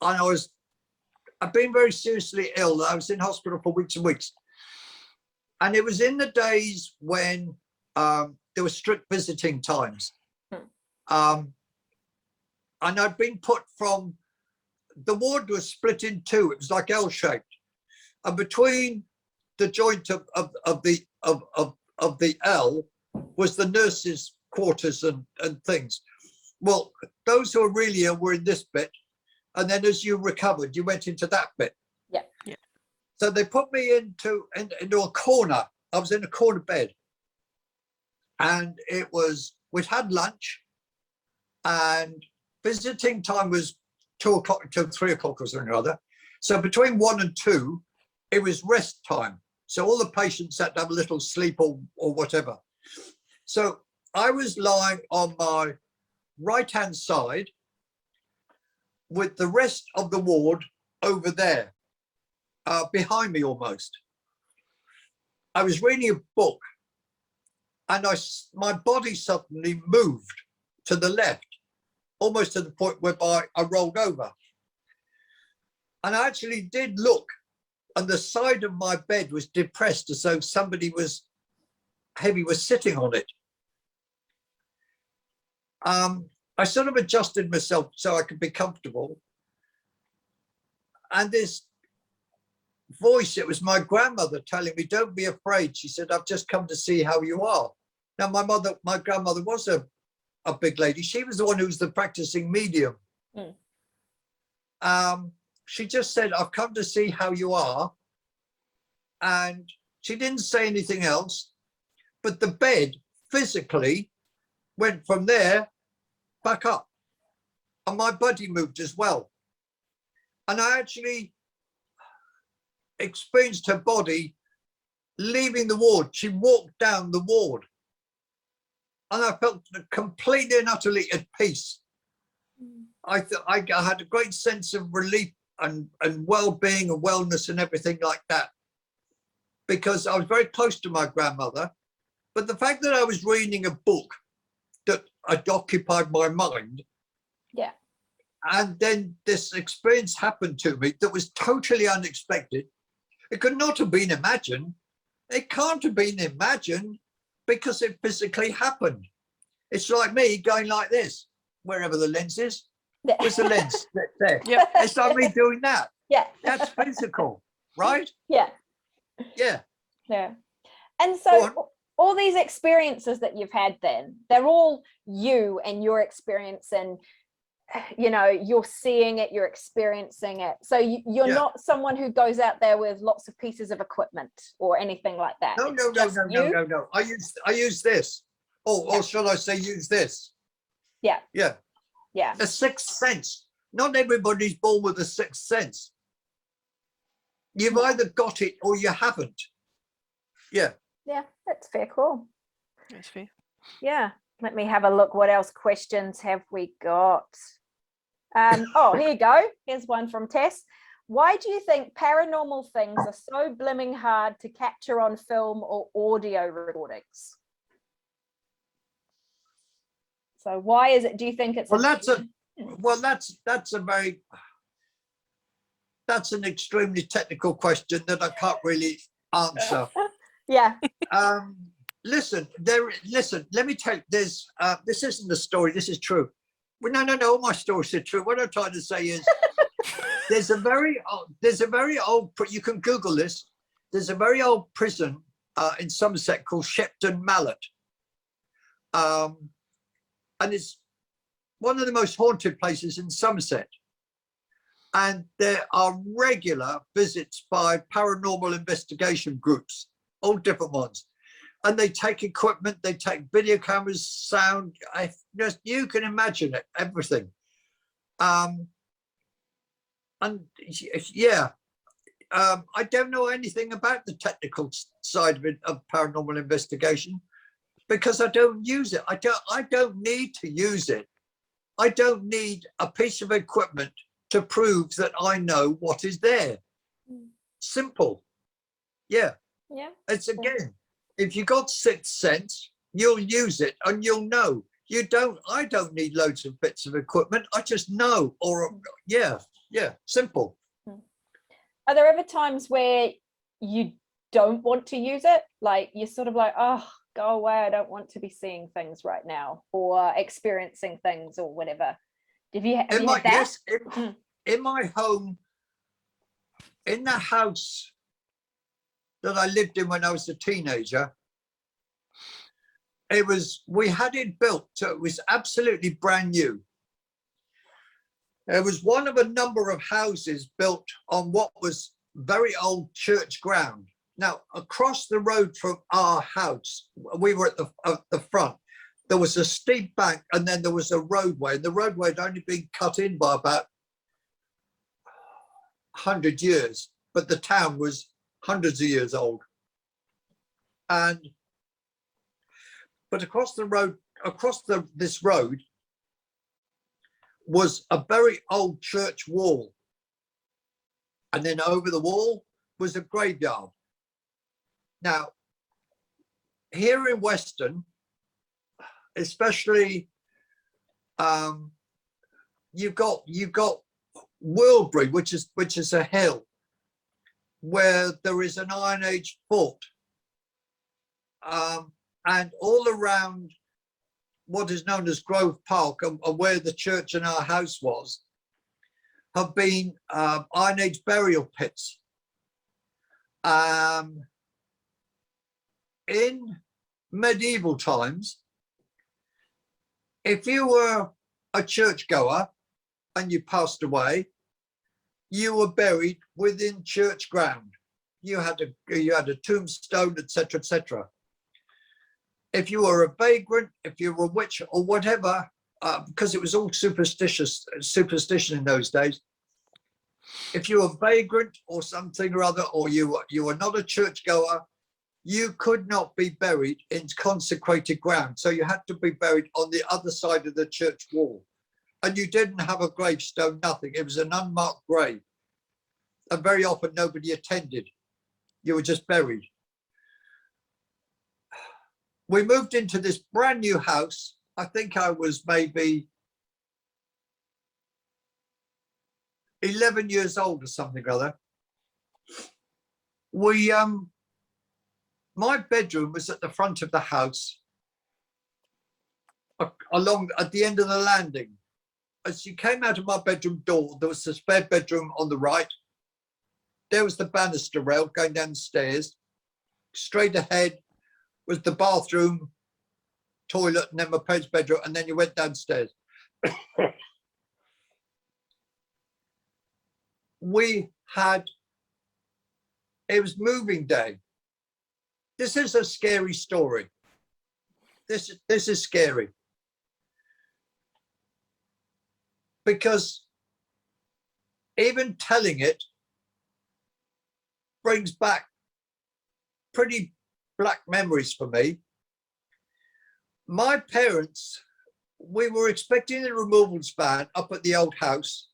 and I've been very seriously ill. I was in hospital for weeks and weeks. And it was in the days when there were strict visiting times. And I'd been put from, the ward was split in two. It was like L-shaped. And between the joint of the L was the nurses' quarters and things. Well, those who were really ill were in this bit. And then as you recovered, you went into that bit. Yeah. Yeah. So they put me into a corner. I was in a corner bed. And we'd had lunch, and visiting time was 2 o'clock till 3 o'clock or something or other. So between 1 and 2, it was rest time. So all the patients had to have a little sleep or whatever. So I was lying on my right-hand side with the rest of the ward over there, behind me almost. I was reading a book, and my body suddenly moved to the left, almost to the point whereby I rolled over. And I actually did look, and the side of my bed was depressed as though somebody was sitting on it. I sort of adjusted myself so I could be comfortable. And this voice, it was my grandmother telling me, "Don't be afraid." She said, "I've just come to see how you are." Now, my grandmother was a big lady. She was the one who was the practicing medium. She just said, "I've come to see how you are." And she didn't say anything else, but the bed physically went from there back up, and my body moved as well. And I actually experienced her body leaving the ward. She walked down the ward, and I felt completely and utterly at peace. I had a great sense of relief and well-being and wellness and everything like that, because I was very close to my grandmother. But the fact that I was reading a book that had occupied my mind, yeah, and then this experience happened to me that was totally unexpected. It could not have been imagined. It can't have been imagined because it physically happened. It's like me going like this, wherever the lens is. Where's the lens? There. Yep. It's like me doing that. yeah, That's physical, right? yeah, Yeah. yeah. And Go on. so all these experiences that you've had, then they're all you and your experience, and you're seeing it, you're experiencing it. So you're Yeah. not someone who goes out there with lots of pieces of equipment or anything like that. No. I use this. Or shall I say use this? Yeah. Yeah. Yeah. A sixth sense. Not everybody's born with a sixth sense. You've either got it or you haven't. Yeah. Yeah, that's fair call. That's fair. Yeah. Let me have a look. What else questions have we got? Oh, here you go. Here's one from Tess. Why do you think paranormal things are so blimming hard to capture on film or audio recordings? So why is it, do you think it's that's an extremely technical question that I can't really answer. Yeah. Listen, let me tell you, this isn't a story, this is true. Well, no, all my stories are true. What I'm trying to say is there's a very old, you can Google this, there's a very old prison in Somerset called Shepton Mallet. And it's one of the most haunted places in Somerset. And there are regular visits by paranormal investigation groups, all different ones. And they take equipment, they take video cameras, sound, you can imagine it, everything. I don't know anything about the technical side of it, of paranormal investigation, because I don't use it. I don't need to use it. I don't need a piece of equipment to prove that I know what is there. Simple. Yeah. Yeah. It's again, if you got sixth sense, you'll use it and you'll know. I don't need loads of bits of equipment. I just know, or yeah, simple. Are there ever times where you don't want to use it? Like you're sort of like, oh, go away. I don't want to be seeing things right now or experiencing things or whatever. Have you had that? Yes, in my home, in the house that I lived in when I was a teenager, we had it built, so it was absolutely brand new. It was one of a number of houses built on what was very old church ground. Now, across the road from our house, we were at the front, there was a steep bank and then there was a roadway. And the roadway had only been cut in by about 100 years, but the town was hundreds of years old. But across the road, this road was a very old church wall. And then over the wall was a graveyard. Now, here in Western, especially, you've got Worldbury, which is a hill where there is an Iron Age fort. And all around what is known as Grove Park and where the church and our house was, have been Iron Age burial pits. In medieval times, if you were a churchgoer and you passed away, you were buried within church ground. You had a tombstone, etc., etc. If you were a vagrant, if you were a witch or whatever, because it was all superstition in those days. If you were a vagrant or something or other, or you were not a churchgoer, you could not be buried in consecrated ground. So you had to be buried on the other side of the church wall. And you didn't have a gravestone, nothing. It was an unmarked grave. And very often nobody attended. You were just buried. We moved into this brand new house. I think I was maybe 11 years old or something or other. My bedroom was at the front of the house, along at the end of the landing. As you came out of my bedroom door, there was a spare bedroom on the right. There was the banister rail going down the stairs. Straight ahead was the bathroom, toilet, and then my parents' bedroom, and then you went downstairs. It was moving day. This is a scary story. This is scary. Because even telling it brings back pretty black memories for me. My parents, we were expecting the removals van up at the old house,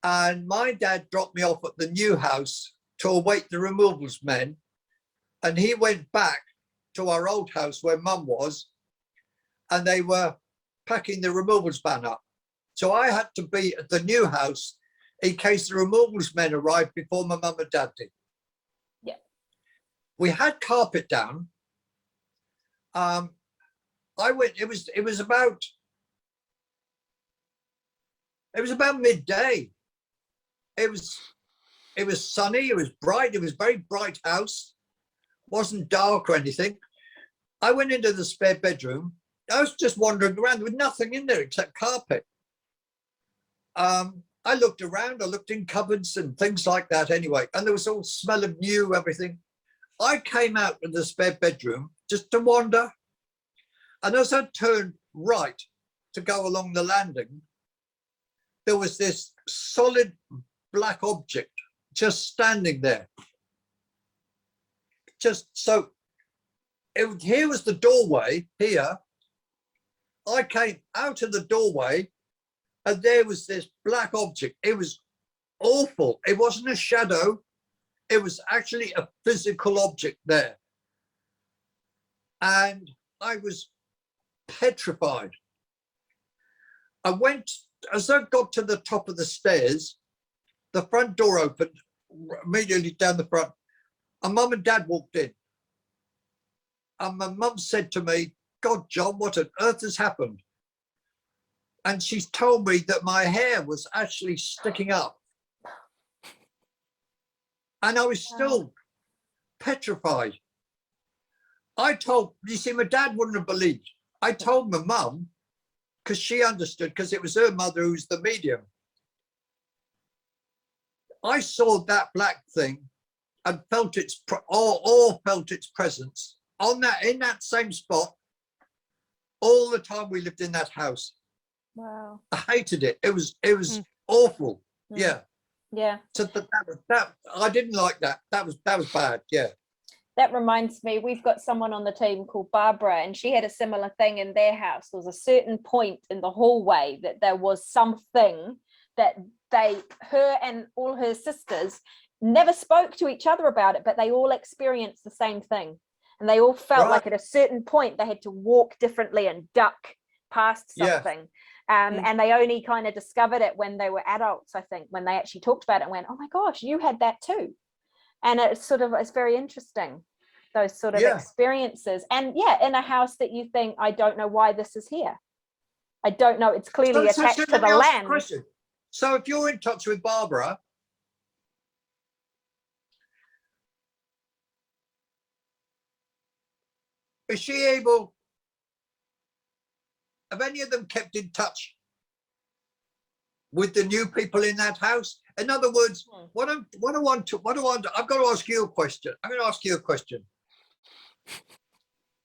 and my dad dropped me off at the new house to await the removals men, and he went back to our old house where Mum was, and they were packing the removals van up. So I had to be at the new house in case the removals men arrived before my mum and dad did. Yeah. We had carpet down. It was about midday. It was sunny, it was bright, it was a very bright house. Wasn't dark or anything. I went into the spare bedroom. I was just wandering around with nothing in there except carpet. I looked around, I looked in cupboards and things like that anyway, and there was all smell of new everything. I came out of the spare bedroom just to wander, and as I turned right to go along the landing, there was this solid black object just standing there. Just so, here was the doorway here. I came out of the doorway and there was this black object. It was awful. It wasn't a shadow. It was actually a physical object there. And I was petrified. I went, as I got to the top of the stairs, the front door opened immediately down the front. And Mum and Dad walked in. And my mum said to me, God, John, what on earth has happened? And she's told me that my hair was actually sticking up. And I was still petrified. You see, my dad wouldn't have believed. I told my mum, because she understood, because it was her mother who's the medium. I saw that black thing and felt its, or felt its presence in that same spot all the time we lived in that house. Wow. I hated it. It was awful. Yeah. Yeah. So that I didn't like that. That was bad. Yeah. That reminds me, we've got someone on the team called Barbara, and she had a similar thing in their house. There was a certain point in the hallway that there was something that her and all her sisters never spoke to each other about it, but they all experienced the same thing. And they all felt like at a certain point they had to walk differently and duck past something. And they only kind of discovered it when they were adults, I think, when they actually talked about it and went, oh my gosh, you had that too. And it's very interesting, those sort of experiences. And in a house that you think, I don't know why this is here. I don't know. It's clearly attached to the land. So if you're in touch with Barbara, is she able, have any of them kept in touch with the new people in that house? In other words, I've got to ask you a question. I'm going to ask you a question.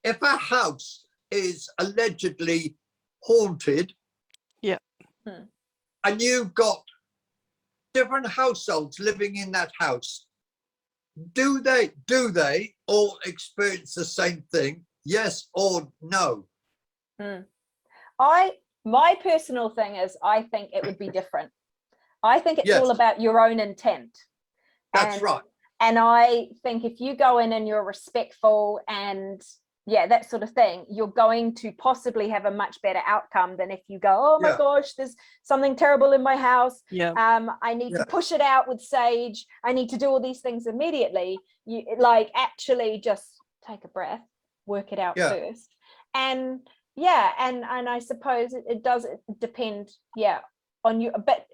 If a house is allegedly haunted, and you've got different households living in that house, do they all experience the same thing? Yes or no? My personal thing is, I think it would be different. I think it's all about your own intent. That's right. And I think if you go in and you're respectful and that sort of thing, you're going to possibly have a much better outcome than if you go, oh my gosh, there's something terrible in my house. I need to push it out with sage. I need to do all these things immediately. You actually just take a breath, work it out first. And I suppose it does depend on you, but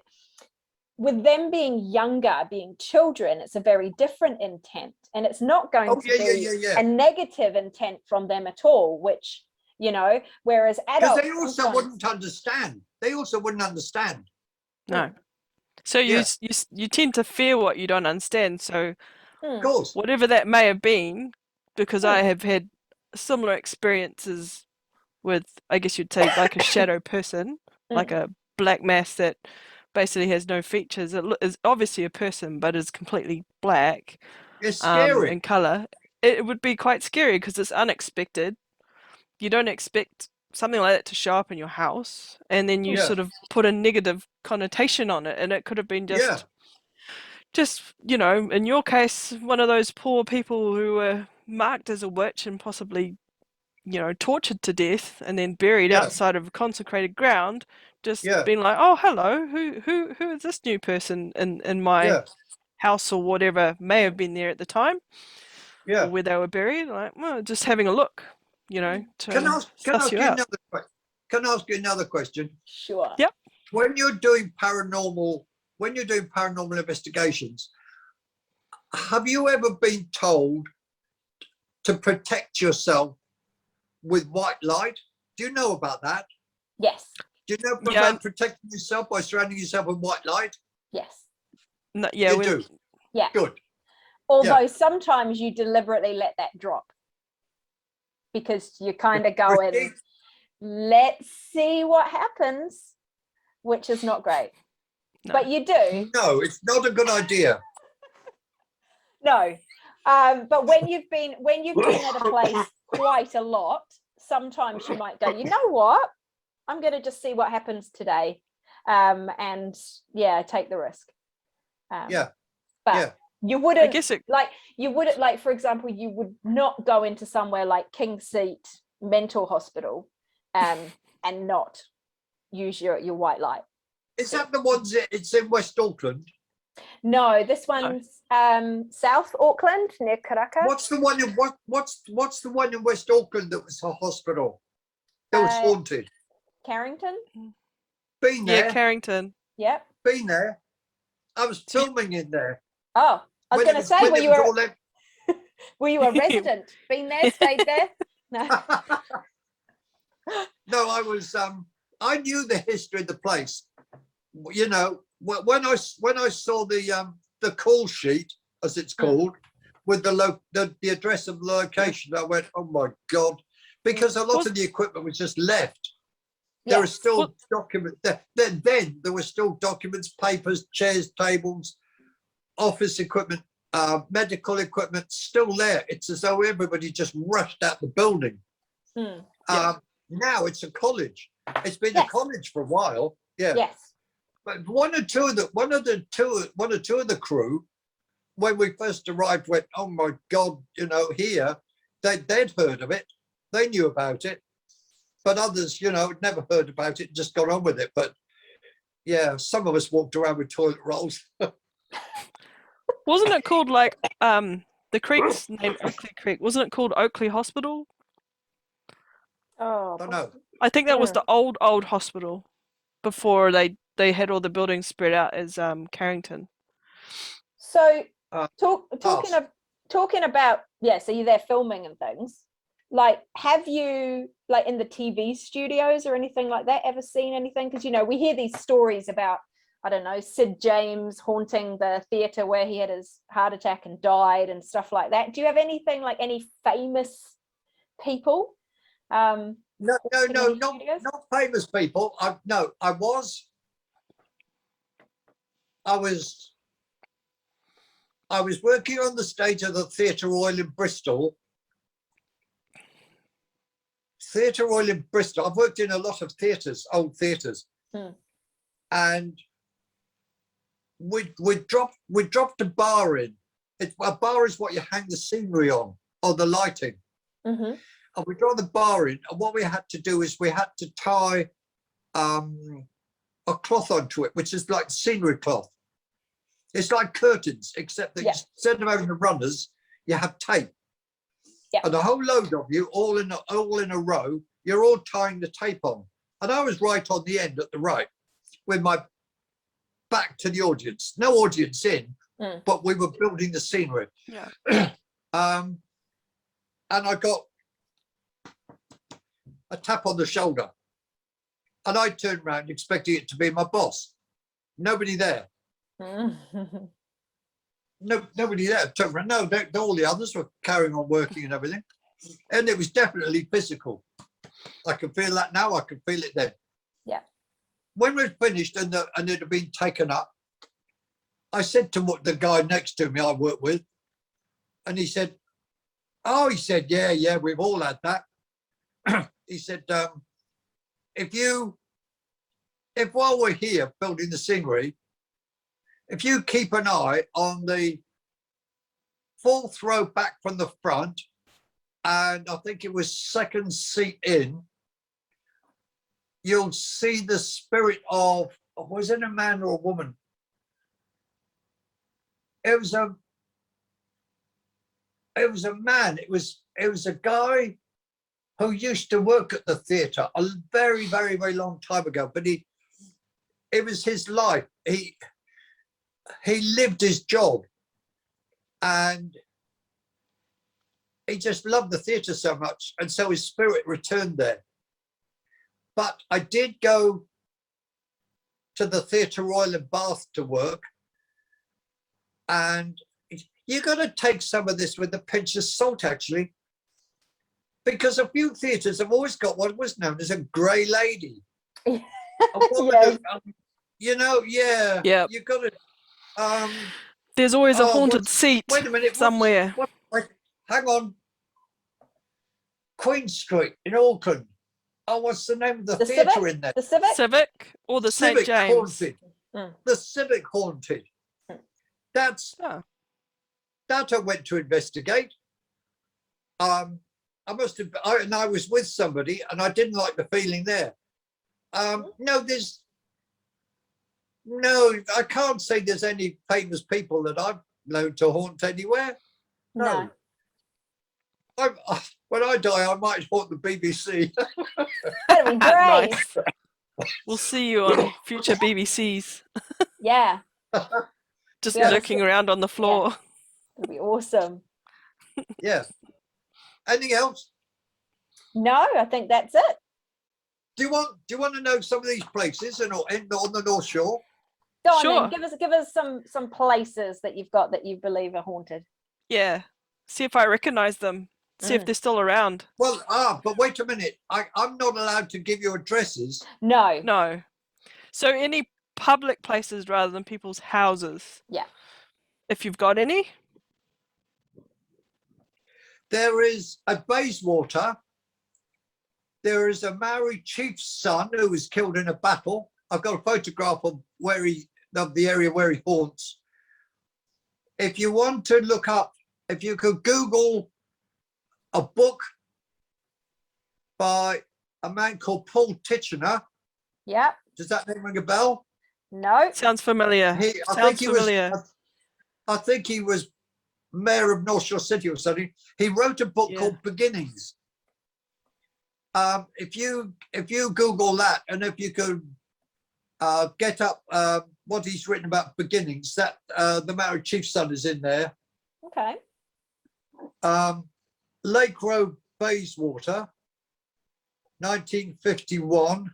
with them being younger, being children, it's a very different intent, and it's not going to be a negative intent from them at all, which, whereas adults, because they also wouldn't understand. No. So you tend to fear what you don't understand. So of course, whatever that may have been, because I have had similar experiences with, I guess you'd say, like a shadow person, like a black mass that basically has no features. It is obviously a person, but is completely black. It's scary in color. It would be quite scary because it's unexpected. You don't expect something like that to show up in your house, and then you sort of put a negative connotation on it, and it could have been just in your case, one of those poor people who were marked as a witch and possibly tortured to death and then buried outside of consecrated ground, just being like, oh, hello, who is this new person in my house or whatever may have been there at the time, or where they were buried, like, well, just having a look, to Can I ask you another question? Sure. Yep. When you're doing paranormal investigations, have you ever been told to protect yourself with white light? Do you know about that? Yes. Do you know about protecting yourself by surrounding yourself with white light? Yes. No, you do? Yeah. Good. Although sometimes you deliberately let that drop because you're kind of going, let's see what happens, which is not great. No. But you do. No, it's not a good idea. No. But when you've been at a place quite a lot, sometimes you might go, you know what? I'm going to just see what happens today. and yeah, take the risk. Yeah. But Yeah. you wouldn't, I guess it, like, for example, you would not go into somewhere like King Seat Mental Hospital and not use your white light. Is that the ones it's in West Auckland? No, this one's South Auckland near Karaka. What's the one in what's the one in West Auckland that was a hospital? That was haunted. Carrington. Been there. yeah, Carrington. Yep. Been there. I was filming in there. Oh, I was When going it to was- say, when it was all that- were you a resident? Been there, stayed there? No. No, I was. I knew the history of the place. You know, when I saw the call sheet, as it's called, with the address of the location, I went, oh my God, because a lot of the equipment was just left. There are still documents. Then there were still documents, papers, chairs, tables, office equipment, medical equipment still there. It's as though everybody just rushed out the building. Now it's a college. It's been a college for a while. Yeah. Yes. But one or two of the crew, when we first arrived, went, oh my God, you know, here, they'd heard of it. They knew about it. But others, you know, had never heard about it, just got on with it. But yeah, some of us walked around with toilet rolls. Wasn't it called like the creek's name Oakley Creek? Wasn't it called Oakley Hospital? Oh, I don't know. I think that was the old hospital before they had all the buildings spread out as Carrington. So Uh, talking about, yeah, so you're there filming and things. Like, have you, like, in the TV studios or anything like that, ever seen anything? Because, you know, we hear these stories about, I don't know, Sid James haunting the theatre where he had his heart attack and died and stuff like that. Do you have anything, like any famous people? No, studios? not famous people. I was working on the stage of the Theatre Royal in Bristol. Theatre Royal in Bristol. I've worked in a lot of theatres, old theatres, and we dropped a bar in. A bar is what you hang the scenery on, or the lighting. And we dropped the bar in, and what we had to do is we had to tie a cloth onto it, which is like scenery cloth. It's like curtains, except that instead of having the runners, you have tape. And a whole load of you, all in a row, you're all tying the tape on. And I was right on the end at the right, with my back to the audience. No audience in, but we were building the scenery. Yeah. And I got a tap on the shoulder. And I turned around expecting it to be my boss. Nobody there. Nobody there. Turned around. No, all the others were carrying on working and everything. And it was definitely physical. I can feel that now. I can feel it then. Yeah. When we finished and it had been taken up, I said to the guy next to me I worked with, and he said, yeah, we've all had that. He said, if while we're here building the scenery, if you keep an eye on the fourth row back from the front, and I think it was second seat in, you'll see the spirit of, was it a man or a woman? It was a man. It was a guy who used to work at the theatre a very, very, very long time ago, but it was his life. He lived his job, and he just loved the theatre so much, and so his spirit returned there. But I did go to the Theatre Royal in Bath to work, and you got to take some of this with a pinch of salt, actually, because a few theatres have always got what was known as a grey lady. A woman you got to. There's always a haunted seat somewhere. Hang on. Queen Street in Auckland. Oh, what's the name of the The theatre Civic? in there? The Civic? Civic or the St. Civic James? Haunted. Mm. The Civic Haunted. Mm. That's Oh, that I went to investigate. I must have, and I was with somebody, and I didn't like the feeling there. No, I can't say there's any famous people that I've known to haunt anywhere. No. When I die, I might haunt the BBC. That'd be great. nice. We'll see you on future BBCs. Yeah, Just Yeah, lurking around on the floor. that'd be awesome. Yeah. Anything else? No, I think that's it. Do you want to know some of these places on the North Shore? Go on Sure. then. Give us some places that you've got that you believe are haunted. Yeah. See if I recognize them. See if they're still around. Well, but wait a minute. I'm not allowed to give you addresses. No. No. So any public places rather than people's houses. Yeah. If you've got any. There is at Bayswater. There is a Maori chief's son who was killed in a battle. I've got a photograph of the area where he haunts. If you want to look up, if you could Google a book by a man called Paul Titchener. Yep. Does that name ring a bell? No. Sounds familiar. I think he was mayor of North Shore City or something. He wrote a book called Beginnings. If you Google that, and if you could get up what he's written about beginnings, that the Maori chief's son is in there. Okay. Lake Road, Bayswater, 1951.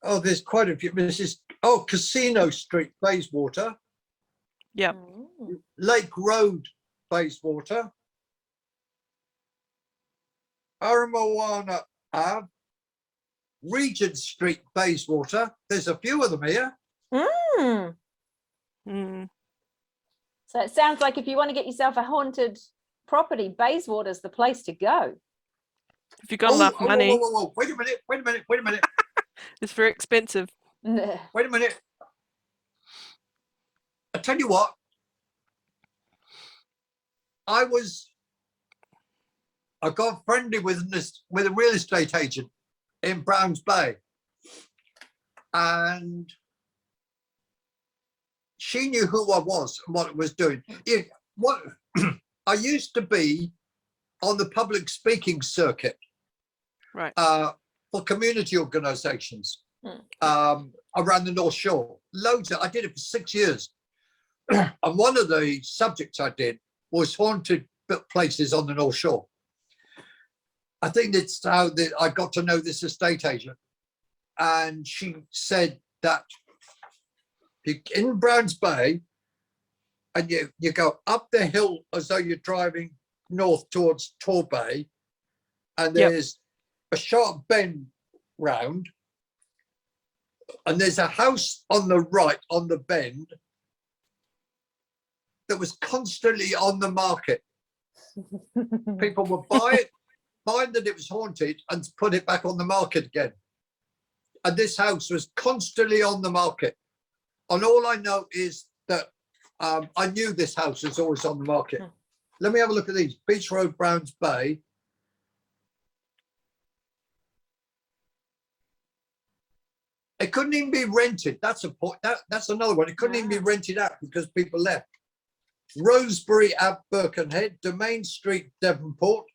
Oh, there's quite a few. Casino Street, Bayswater. Yep. Lake Road, Bayswater. Aramoana Ave. Regent Street, Bayswater. There's a few of them here. So it sounds like if you want to get yourself a haunted property, Bayswater's the place to go. If you've got enough money. Wait a minute. It's very expensive. Wait a minute. I tell you what. I got friendly with a real estate agent in Browns Bay, and she knew who I was and what I was doing. I used to be on the public speaking circuit, right? For community organisations around the North Shore. I did it for 6 years, and one of the subjects I did was haunted places on the North Shore. I think that's how I got to know this estate agent. And she said that in Browns Bay, and you go up the hill as though you're driving north towards Torbay, and there's a sharp bend round, and there's a house on the right on the bend that was constantly on the market. People would buy it, find that it was haunted, and put it back on the market again. And this house was constantly on the market. And all I know is that I knew this house was always on the market. Let me have a look at these. Beach Road, Browns Bay. It couldn't even be rented. That's a point. That's another one. It couldn't even be rented out because people left. Rosebery at Birkenhead, Domain Street, Devonport.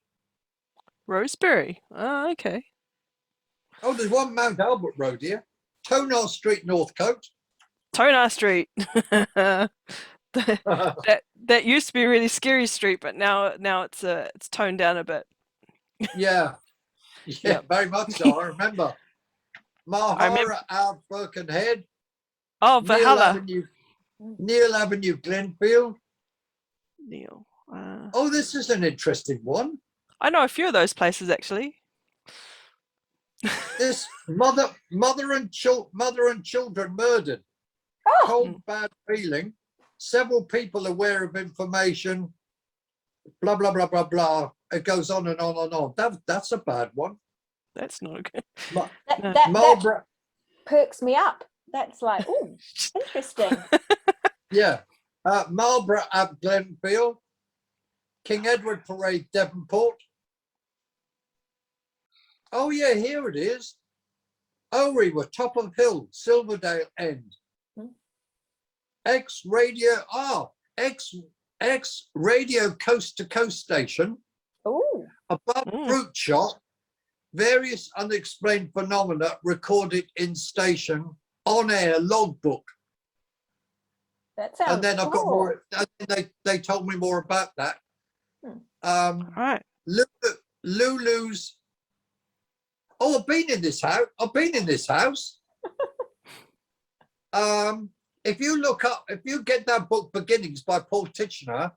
Rosebery. Oh, okay. Oh, there's one Mount Albert Road here. Tonar Street, Northcote. Tonar Street. that used to be a really scary street, but now it's toned down a bit. Yeah, very much so. I remember. Mahara Ave, Birkenhead. Oh, Valhalla. Neil Avenue, Glenfield. Neil. Oh, this is an interesting one. I know a few of those places actually. This mother and children murdered. Cold bad feeling. Several people aware of information blah, blah, blah, blah, blah. It goes on and on and on. That's a bad one. That's not good. Ma- That Marlborough, perks me up. That's like, oh, interesting. yeah. Marlborough at Glenfield, King Edward Parade, Devonport. Oh, yeah, here it is. Orewa, Top of Hill, Silverdale End. X Radio Coast to Coast Station. Oh, Above fruit shop, various unexplained phenomena recorded in station on air logbook. that sounds And then I've got cool. more. And then they told me more about that. Right. Lulu's. Oh, I've been in this house. If you get that book Beginnings by Paul Titchener,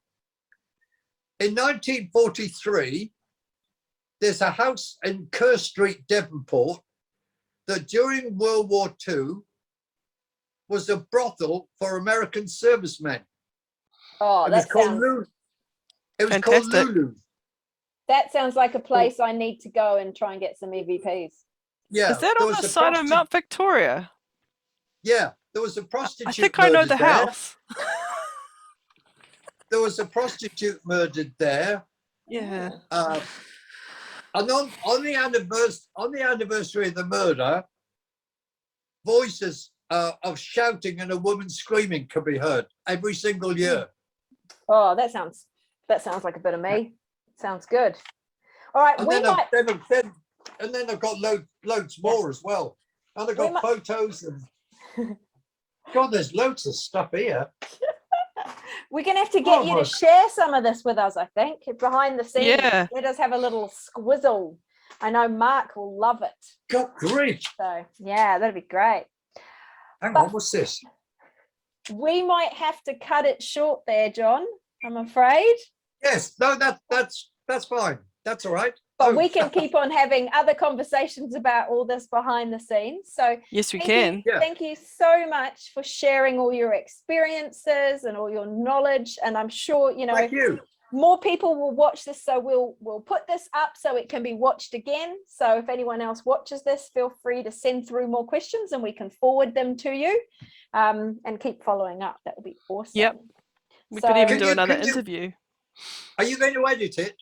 in 1943, there's a house in Kerr Street, Devonport, that during World War II was a brothel for American servicemen. Oh, It was that called sounds. Lulu. It was Fantastic. called Lulu. That sounds like a place I need to go and try and get some EVPs. Yeah. Is that there on was the a side of prosti- Mount Victoria? Yeah, there was a prostitute. I think I know murdered the there. house. There was a prostitute murdered there. Yeah. And on the anniversary of the murder, voices of shouting and a woman screaming can be heard every single year. Oh, that sounds like a bit of me. Sounds good. All right, And we then, might. I've got loads more as well. And I've got might- photos and God, there's loads of stuff here. We're going to have to get you to share some of this with us, I think, behind the scenes. Yeah. Let us have a little squizzle. I know Mark will love it. God grief. So, yeah, that'd be great. Hang on, what's this? We might have to cut it short there, John, I'm afraid. Yes, no, that's fine. That's all right. But Oh, we can keep on having other conversations about all this behind the scenes. So Yes, we thank can. you, Yeah. thank you so much for sharing all your experiences and all your knowledge. And I'm sure, thank you. more people will watch this. So we'll put this up so it can be watched again. So if anyone else watches this, feel free to send through more questions and we can forward them to you and keep following up. That would be awesome. Yep. We So- could even Can do you- another can you- interview. Are you going to edit it?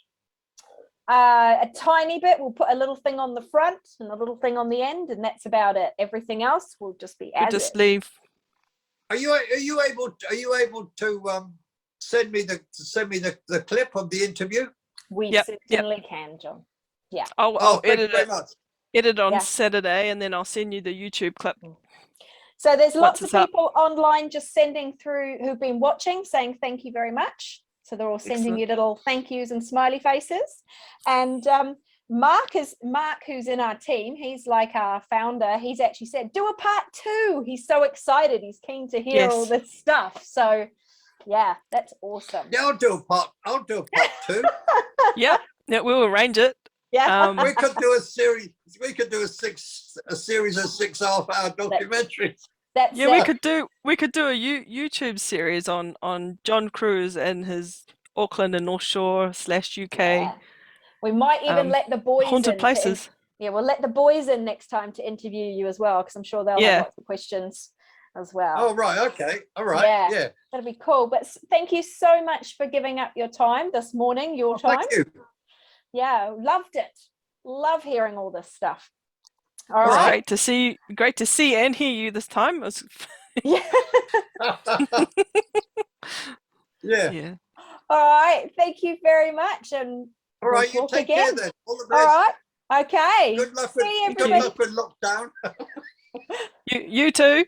A tiny bit, we'll put a little thing on the front and a little thing on the end, and that's about it. Everything else will just be We'll as just is. leave. Are you able to send me the clip of the interview? We Yep, certainly can, John. I'll Oh, thank you edit very it. much. Edit on Yeah. Saturday, and then I'll send you the YouTube clip. So there's lots Once of it's up. people online just sending through who've been watching, saying thank you very much. So they're all sending you little thank yous and smiley faces. And Mark, who's in our team, he's like our founder. He's actually said, do a part 2. He's so excited. He's keen to hear all Yes. this stuff. So yeah, that's awesome. Yeah, I'll do a part 2. Yeah, we'll arrange it. Yeah. We could do a series. We could do a series of 6.5-hour documentaries. That's Yeah, it. we could do a YouTube series on John Cruise and his Auckland and North Shore / UK Yeah. We might even let the boys haunted in places. we'll let the boys in next time to interview you as well, because I'm sure they'll Yeah. have lots of questions as well. Oh, right. Okay. All right. Yeah. Yeah. That'll be cool. But thank you so much for giving up your time this morning, your time. Thank you. Yeah, loved it. Love hearing all this stuff. All It was right. great to see and hear you this time. It was, Yeah. Yeah. yeah. All right. Thank you very much. And All right. we'll You talk take care again. then. All the all best. right. Okay. Good luck See with everybody. lockdown. You too.